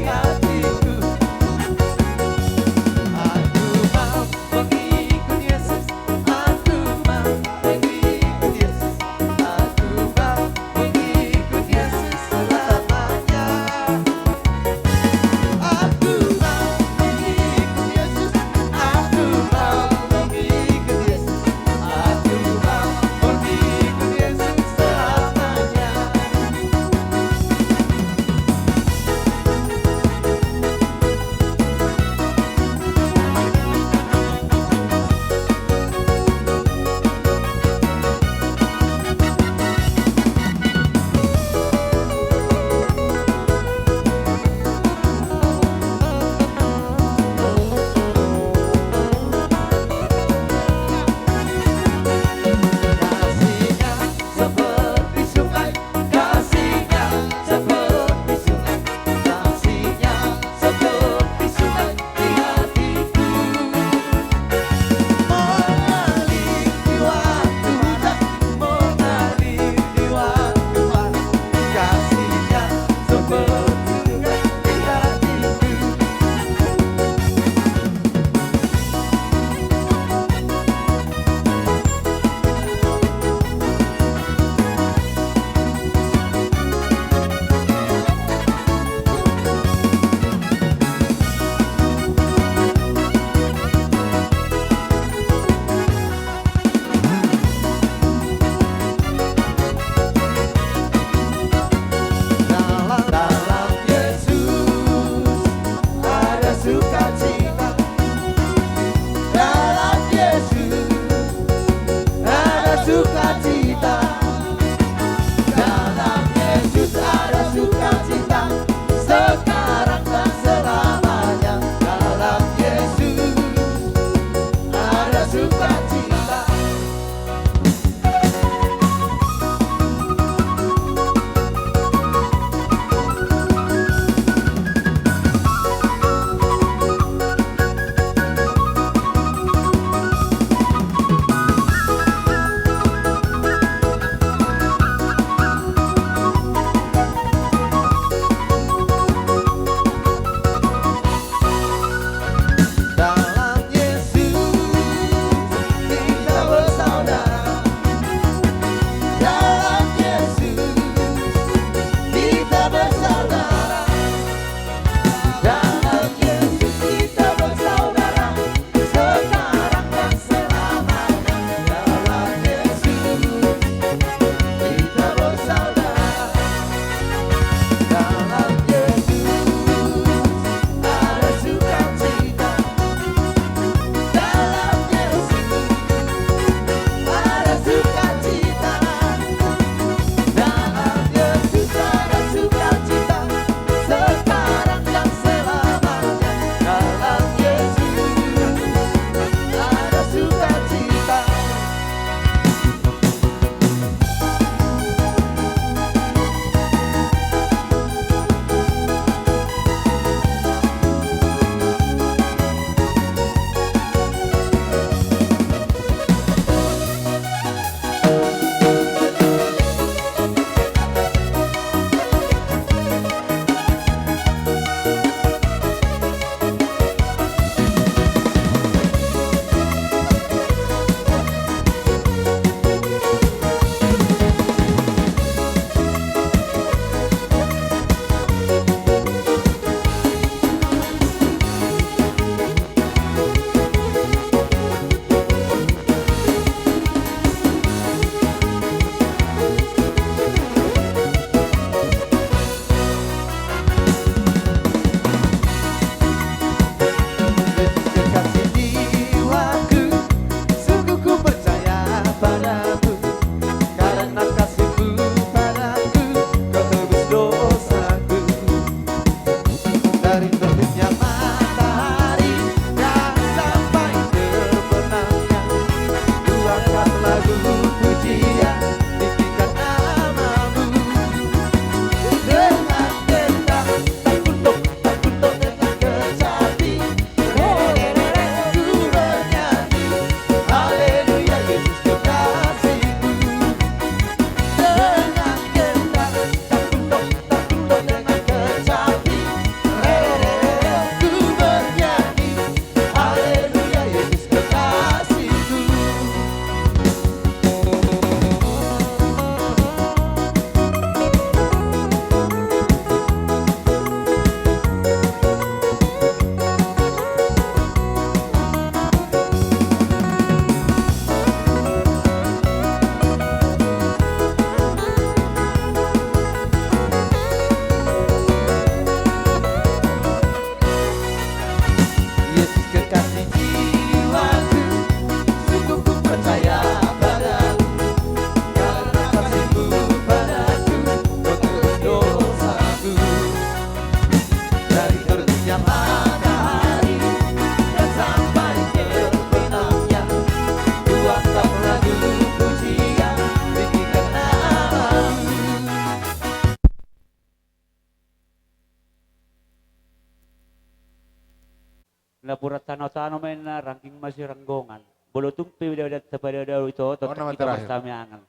Napurat tano-tano main na ranking masih ranggongan. Bolo tumpi udah pada itu nama kita terakhir. pasti angan.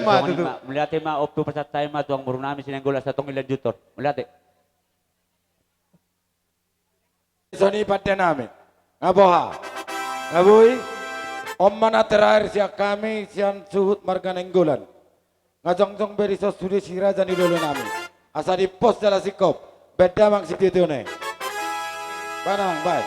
Ma tutu. Melihat ma optu pasatay ma tuang Brunami sinenggola sa tong ilan jutor. Melihat. Soni pada namin. Ngaboha. Ngaboy. Om mana terakhir siya kami siyan suhut marga nenggolan. Ngajong-jong beri sosuri sira jani lolo namin. Asa di pos jala sikop. Beda mang si tito ne. Mana mang baik.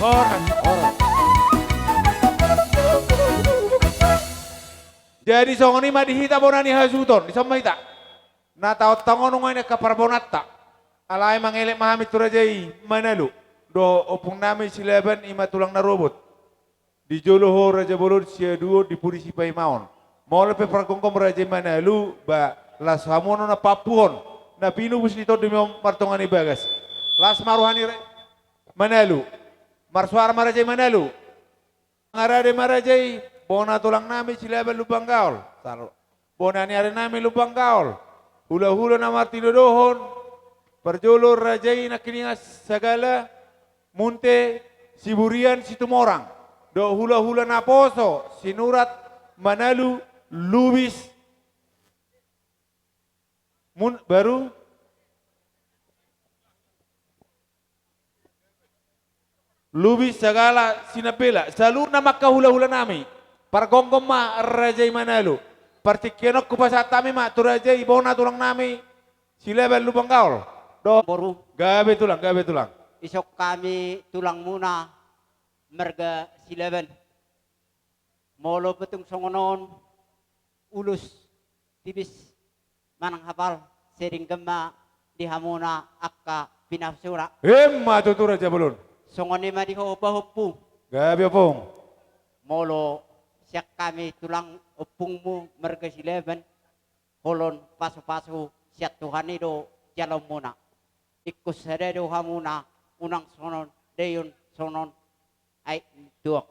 Orang. Jadi songoni mah dihita bonani hasuton, disama hita. Na tao tangon nungai kaparbonatta. Alai mangelek mahami turajai manalu. Do opung nami silaban ima tulang na robot. Di Joloho Raja Bolod sia duo di Purisi Paimaon. Mau lepe perkongkom Raja Manalu ba las hamono na papuhon. Na pinu bus nito demi martongani bagas. Las maruhani Manalu. Marsuar Maraja Manalu. Ngarade Marajai bona tulang nami silaban lubang gaul. Bona ni are nami lubang gaul. Hula-hula na martino dohon. Perjolo Rajai na kiningas sagala munte siburian situmorang. Do hula-hula na poso sinurat Manalu lubis baru lubis segala sinapela salur nama hula-hula nami pargonggom ma Rajai Manalu partikenok kupasatami ma turajai bona tulang nami silebel lubang gaul do boru gabe tulang isok kami tulang muna merga silaban molo petung songonon ulus tibis manang hafal sering gema di hamuna akka pinafsura emma tutu Raja Bolon songoni ma di hopa-hopu gabi opong molo siak kami tulang opungmu merga silaban holon pasu-pasu siak Tuhan itu jalan muna ikus hadedo hamuna unang sonon deyun sonon ay duok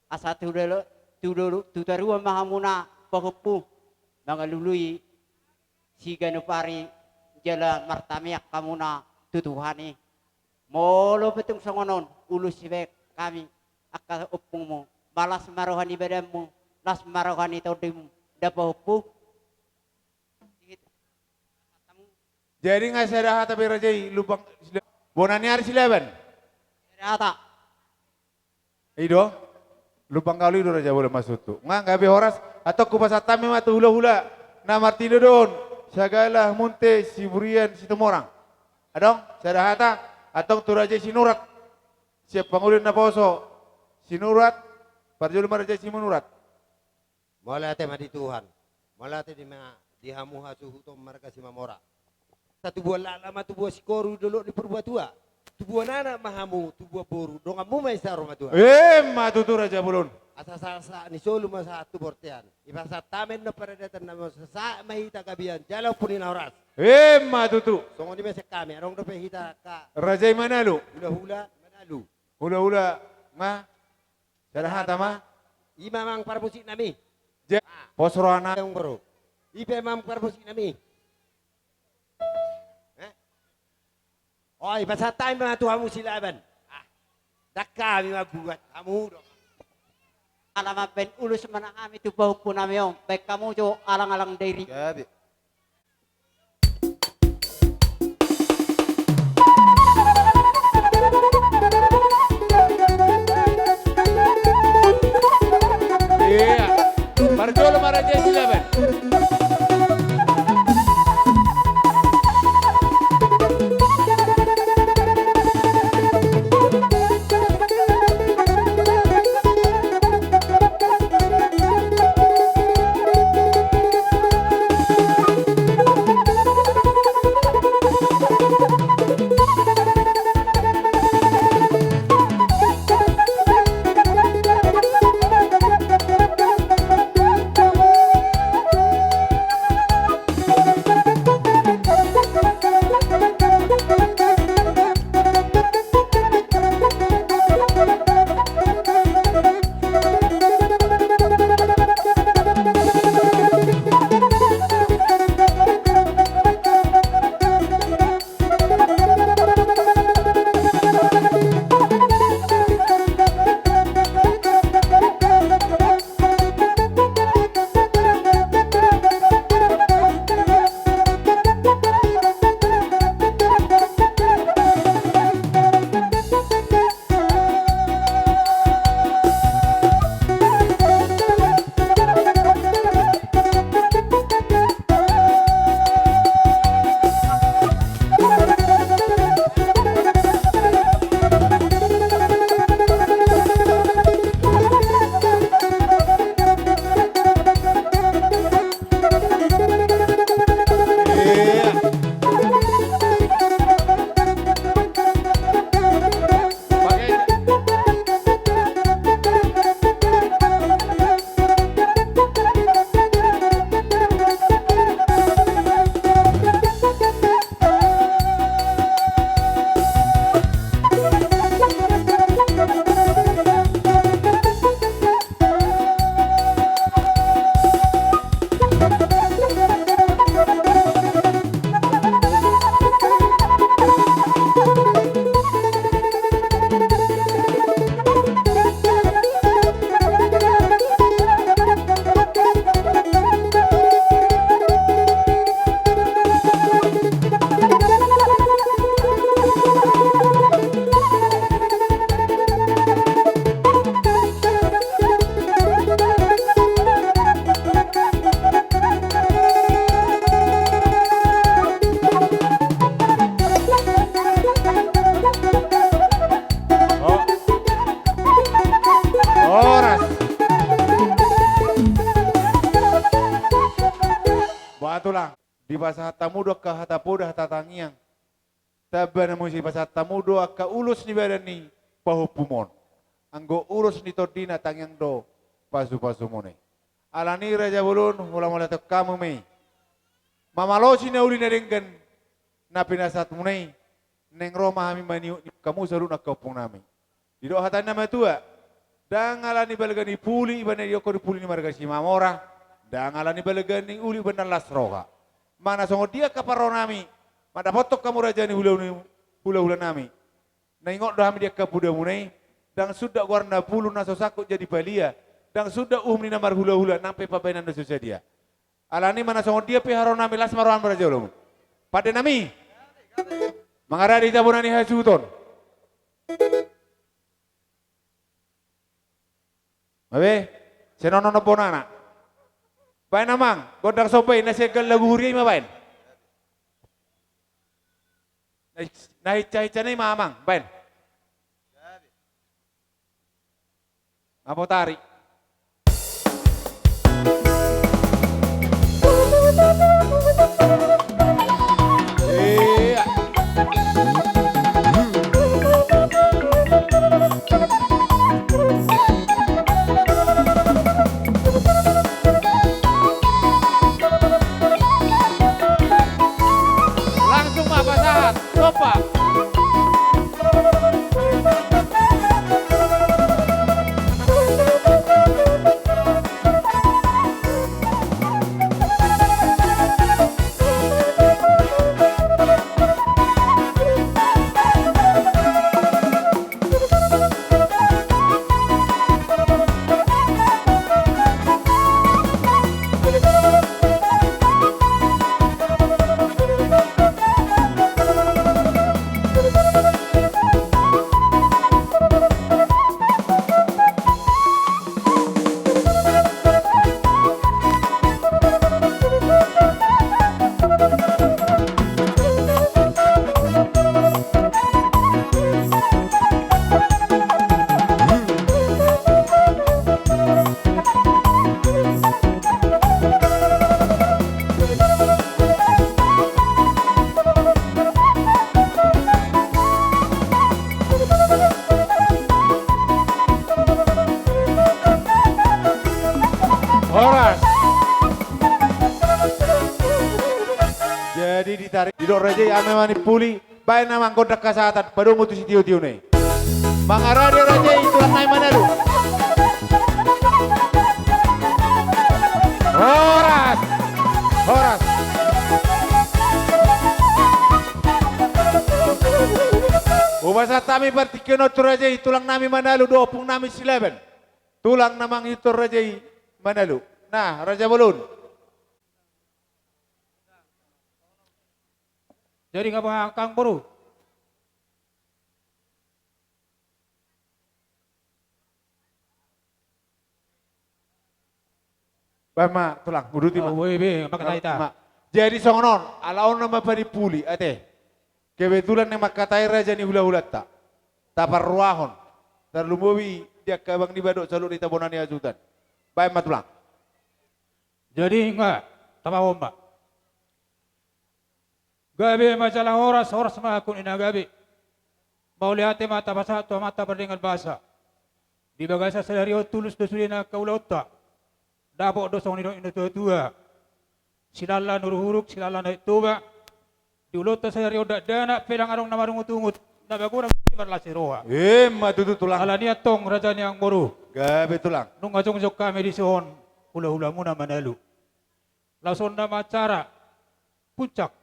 asa tudarua mahamuna pahupu mga lului siga pari jala martamiak kamuna tutuhani molo betong songonon ulus sibek kami akka upungmu balas marohani badamu las marohani taudimu dapahupu jadi nggak sadar tapi Rajai lubang bonani hari silaban rata Ido, lubang kali do Raja boleh masuk tu. Nggak horas atau kupasatami mah tu hula-hula. Na martino don, segala munte siburian situmorang. Adong, sadahata atau tu Raja sinurat. Siap pangulin na poso. Sinurat, parjulu Raja simunurat. Mulai tema di Tuhan. Mulai di hamuha suhutom marga si mamora. Satu buah lama tu buah sikoru dulu di perbuat tua. Tubuh nana mahamu, tubuh boru, dongamu mai saro matua. Ma tutu Raja Bolon. Asa ni solo masa satu portian. Ibasa tamen no paradatan namo sa mahita kabian, jalaw punin oras. Ma tutu. Songo ni mesa kami, arong dope hita ka. Raja Manalu. Hula-hula Manalu. Hula-hula ma. Sadahata ma. Ima mang parmusik nami. Posroana yang bro. Ipe mang parmusik nami. Oi, pasal time mga tuhamu silaban. Daka kami mabuat kamu dong. Alamat pen ulus mana kami tu pahupu nami om. Baik kamu jo alang-alang diri. Gabi. Iya. Parjolo Maraja silaban. Di pasah tamudo ka hatapoda hatatangiang. Taban musi pasah tamudo ka ulus ni badan ni pahupumon. Anggo urus ni tordina tangiang do pasu-pasu mone. Alani raja bulun mula-mula tek kamu me. Mamalosi na uli na denggan na pinasat munay. Neng Roma kami maniu kamu salu na kaupung nami. Di doa hatan nama tua. Dangalani balagani puli ibana dioko di puli ni marga si Mamora. Dangalani balagani uli ibana lasroha. Mana songo dia kaparo nami. Mada potok kamu raja ni hula-hula nami. Nengok doa dia kapuda munai. Dan sudah warna bulu naso sakut jadi balia. Dan sudah ni namar hula-hula nampai pabainan dosa dia. Alani mana songo dia piharo nami las maruan beraja ulung. Pada nami. Mengarah di tabunani hasuton. Mabe, senono ponana. Bain namang, godang sopai nasi lagu huri ma bain. Nahi cai-cai mamang, bain. Apa tarik? Langsung mah pasahan, coba. Horas. Jadi ditarik di dok raja ame mani puli, baik nama kontak kasatan, pada mutus tiu-tiu nih. Mengarah dia raja itu naik mana lu? Horas, horas. Ubasa tami bertikeno tu raja tulang nami mana lu, dopung nami silaban. Tulang namang itu raja mana lu? Nah, Raja Bulun. Jadi ngapa Kang Boru? Bama tulang uduti Oh, webe, makata ita. Jadi songonon, alaon nama pari puli ate. Kebetulan nama katai raja ni hula-hula tak. Tapar ruahon. Terlumbuwi dia kabang di badok salur di tabonani ajutan. Baik matulang. Jadi enggak, tahu mbak. Gabi masalah horas makun ina gabi. Mau lihat mata bahasa atau mata berdengar bahasa. Di bagasa selario tulus dosulina kaulauta. Dapok dosong ino tua. Silala nur huruk, silala naik tuba. Di ulota selario dak dana pelang arong namarung utungut. Nabaguna berlasi roha. Matutu tulang. Alania tong raja yang boru. Gabi tulang. Nung ajong kami di sihon. Hula-hula muna manalu. Lason na macara. Puncak.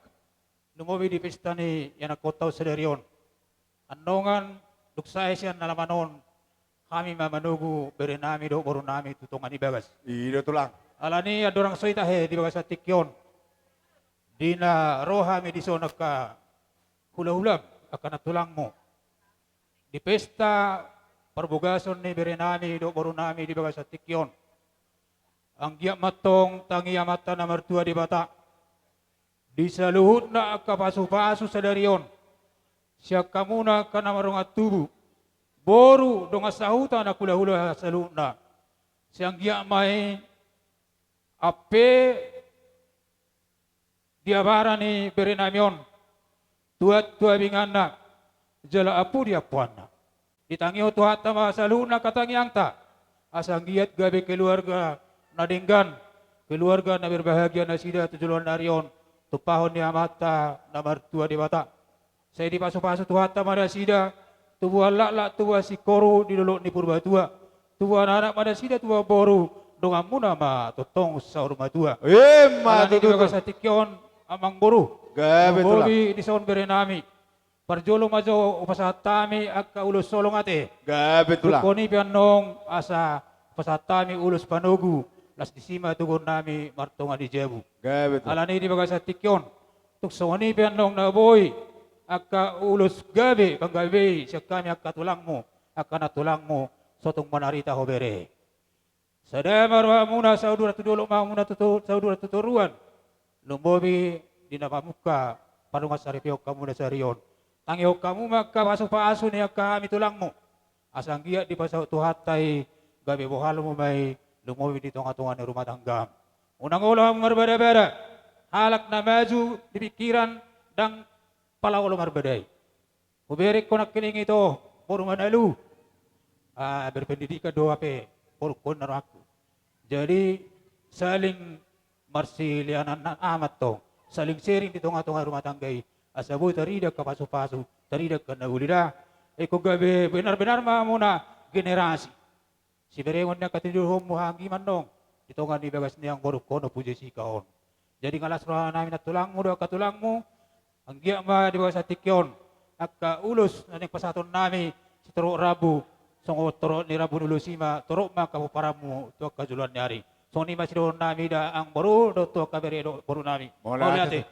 Lumawi di pesta ni yang kotaw sederion. Andongan duksay siya nalamanon. Kami mamanugu berenami do boru nami tutungan ibagas. Iya tulang. Alani adorang soita he di bagas tikyon. Dina roha mi di sonak ka hula-hula akan tulang mo. Di pesta perbugason ni berenami do boru nami di bagas tikyon. Ang giyak matong tangiya mata na mertua di bata. Di saluhut na kapasu-pasu sa darion. Siya kamuna ka na marungat tubu. Boru dong asahuta na kula-hula sa luhut na. Siyang giyak may ape dia barani berenamion, tua bingana, jala apu dia puana. Ditangio tuhat tama saluna katangiang ta, asang giat gabe keluarga nadinggan, keluarga na berbahagia na sida tujulon narion, tupahon ni amata na martua di bata. Saya di pasu-pasu tuhat tama na sida, tubuh lak tubuh si koru di dulu ni purba tua, tubuh anak pada sida tubuh boru, dongang muna ma totong sa rumah tua. Matu di bagas tikyon amang boru. Gabe tulang. Bobi di sound berenami. Parjolo majo upasatami akka ulus solong ate. Gabe tulang. Koni pianong asa pasatami ulus panugu. Las disima tugon nami martonga di jebu. Gabe tulang. Alani di bagas tikyon. Tuk soni pianong na boy. Akka ulus gabe panggabe siya kami akka tulangmu. Akka na tulangmu sotong manarita hobere. Sadamar muna saudara tudulok muna saudara tuturuan. Lumbobi di napamuka padungas saripiyok kamu na sarion. Tangiok kamu maka pasu-pasu niya kami tulangmu. Asang giat di pasau tuhatay gabi bohalo mo may lumbobi di tunga-tunga ni rumah tanggam. Unang ulang marbada-bada. Halak na maju di pikiran dan palaulo marbaday. Uberik ko nakiling ito puro manalu. Berpendidikan doa pe puro konaraku. Jadi saling marsilianan amat to. Saling sharing di tengah-tengah rumah tanggay. Asabu tarida ka pasu-pasu, tarida ka naulida. Eko gabi benar-benar muna generasi. Si berengon na katiduhom muhangi manong. Ito nga ni bagas niyang borok kono puji si kaon. Jadi ngalas roha namin at tulangmu do katulangmu. Ang giya ma di bagas atikyon. Akka ulus na pasaton nami si Toro Rabu. Songo Toro ni Rabu nulusima. Toro ma kapuparamu to kajuluan nyari. So ni masih nami da ang baru do to kabere do baru nami. Molate.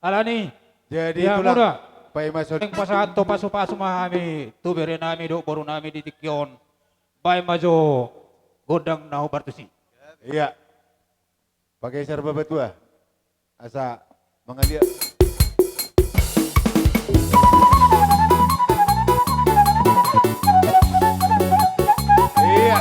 Alani. Jadi ya itulah muda. Pai masuk Yang pasato pasu-pasu mahami tu bere nami do baru nami di tikyon. Pai majo godang nau bartusi. Iya. Pakai serba betua. Asa mengalir. Iya.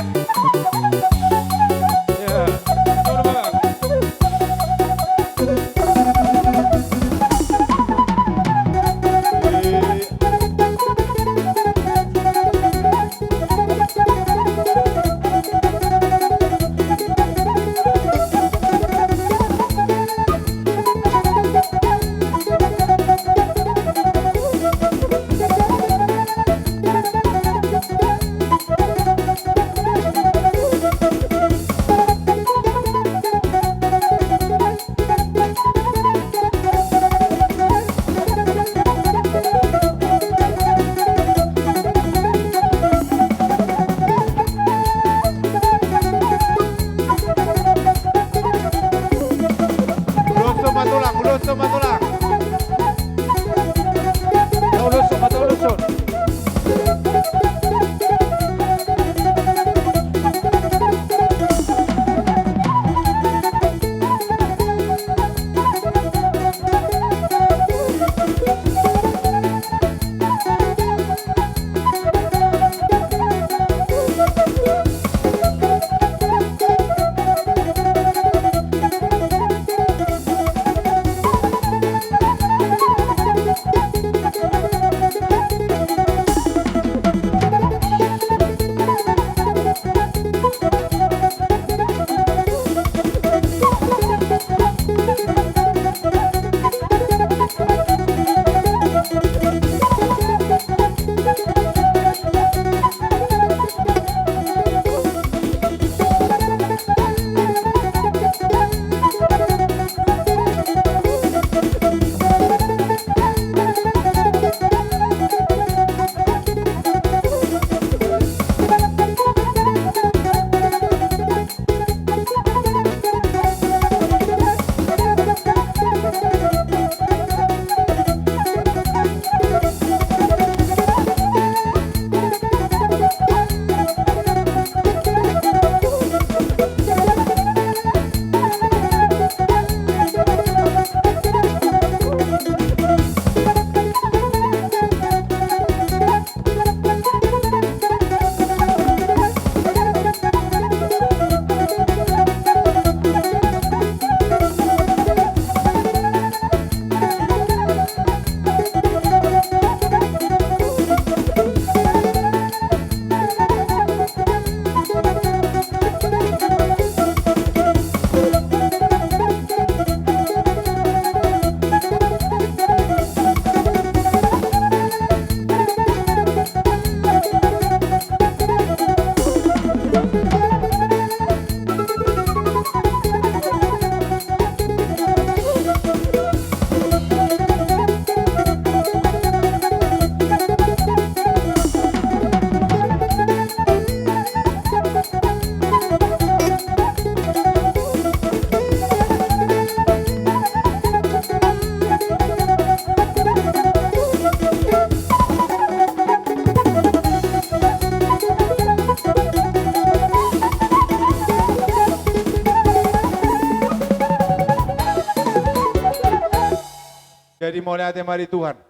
mulai ate mari Tuhan.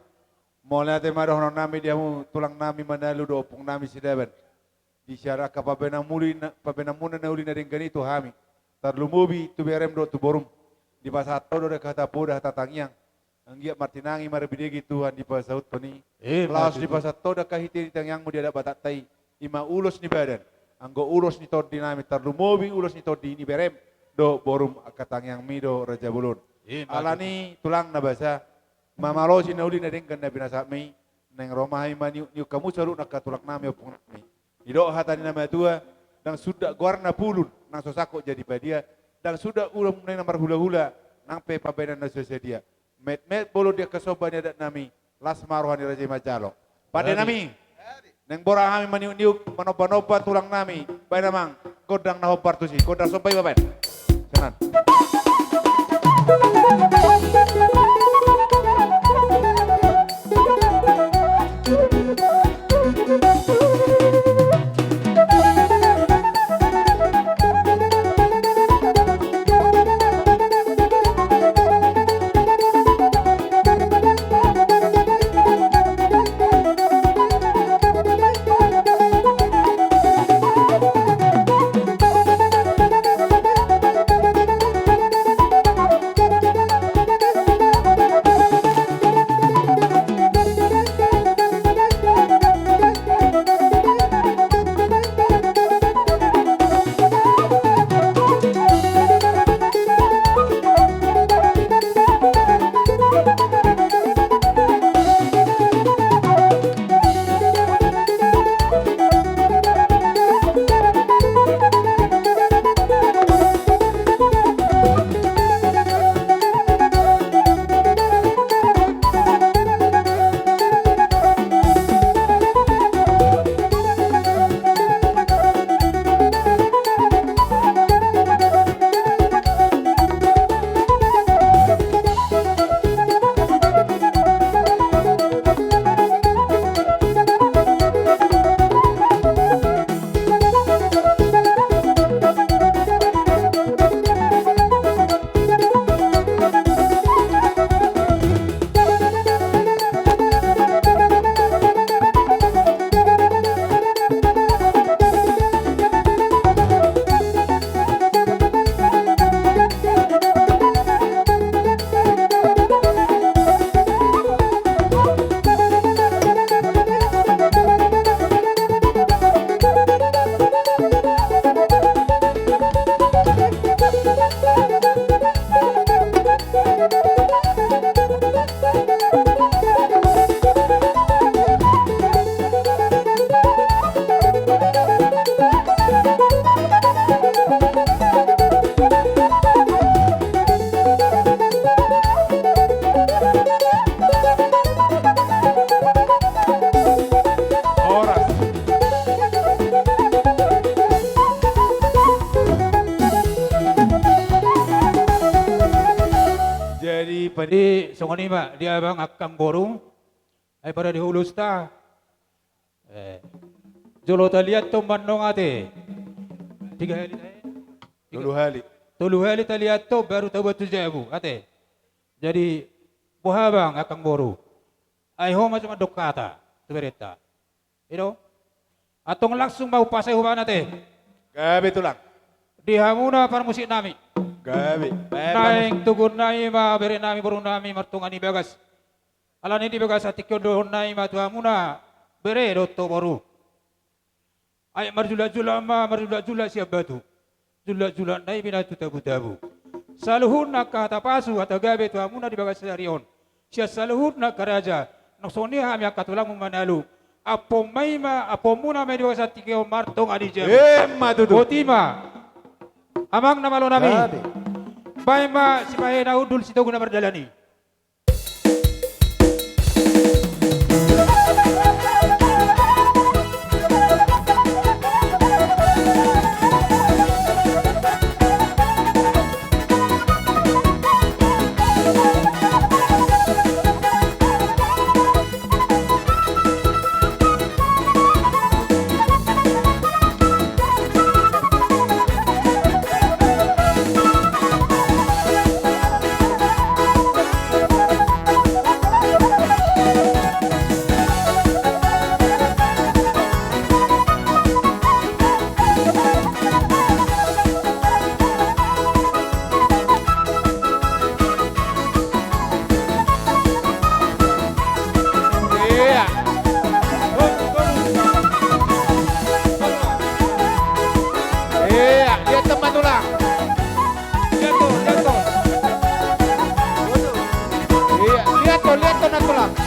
Mulai ate mari hono nami diamu tulang nami manalu do opung nami sidaban. Di syara ka pabena muna na uli na rin ganito hami. Tarlumubi tu berem do tu borum. Di pasato do kata poda tatangyang. Anggia martinangi marabidigi Tuhan di pasaut pani. Laos di pasato da kahiti di tangyang mo di ada batatai. Ima ulos ni badan. Anggo ulos ni tod dinami tarlumubi ulos ni tod di ni berem do borum katangyang mido Raja Bulun. Alani tulang na basa mamalo sinauli na rin ganda binasami neng romahay man yung kamu saru nakatulak nami opong nami. Ido hatani nama tua dan sudah guarna pulun nang sosako jadi badia dan sudah ulam nang namar hula-hula nang pe pabenan na sedia. Met bolo dia kesobanya dat nami las marohani Raja Majalo. Pada nami neng bora kami maniuk-niuk manopa-nopa tulang nami. Baik namang kodang naho partusi kodang sopai bapak. Senan. Padi songoni mak dia bang akang borung ay pada di hulus ta jolo taliat to manong ate 3 hari tulu hali taliat to baru tahu 7,000 ate jadi buah bang akang boru ay ho macam dokata berita ino atong langsung mau pasai huban ate gabe tulang di hamuna para musik nami gabe naing tugun nai ma bere nami boru nami martungani bagas alani di bagas atikyo dohon nai ma tuamuna bere dotto boru ay marjula-jula ma marjula-jula siap batu jula-jula nai binatu tabu-tabu saluhun nak kata pasu atau gabe tuamuna di bagas sarion sia saluhun nak karaja noksoni hami akatulang manalu apo maima apo muna me di bagas atikyo martung adi jam matutu Otima amang nama lo nami Baima si pahe na udul si guna berdalani.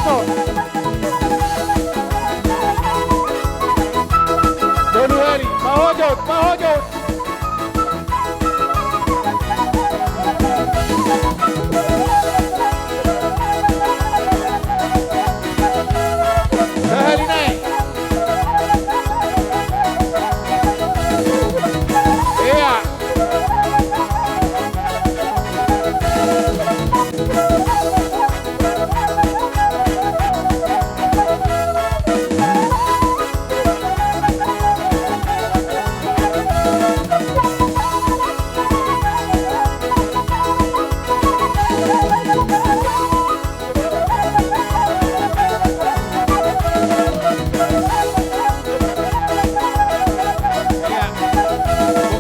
Jason. Donu Eli, mahojot, mahojot. Sahali naik. Iya.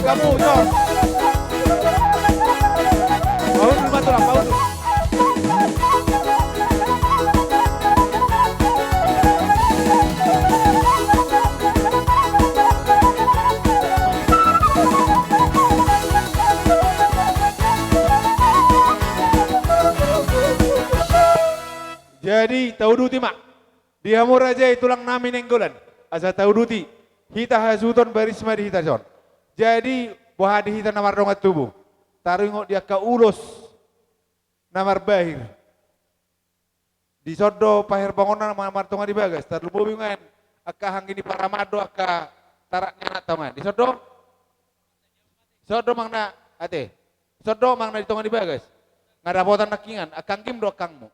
Kamu, Jon. Bahu dulu, Matulang, bahu dulu. Jadi tahu duti mak, dia muraja tulang nami nenggolan, asa tahu duti, hita hasuton barisma di hita Jon. Jadi bahwa di hita namar dongat tubuh, taringok dia ke ulus namar bahir. Di sodo pahir bangunan namar tonga di bagas, tarlu bobingan, akka hanggini paramado akka taraknya nak tonga. Di sodo mangna ate, sodo mangna di tonga di bagas, ngada potan nakingan, akang kim do akangmu.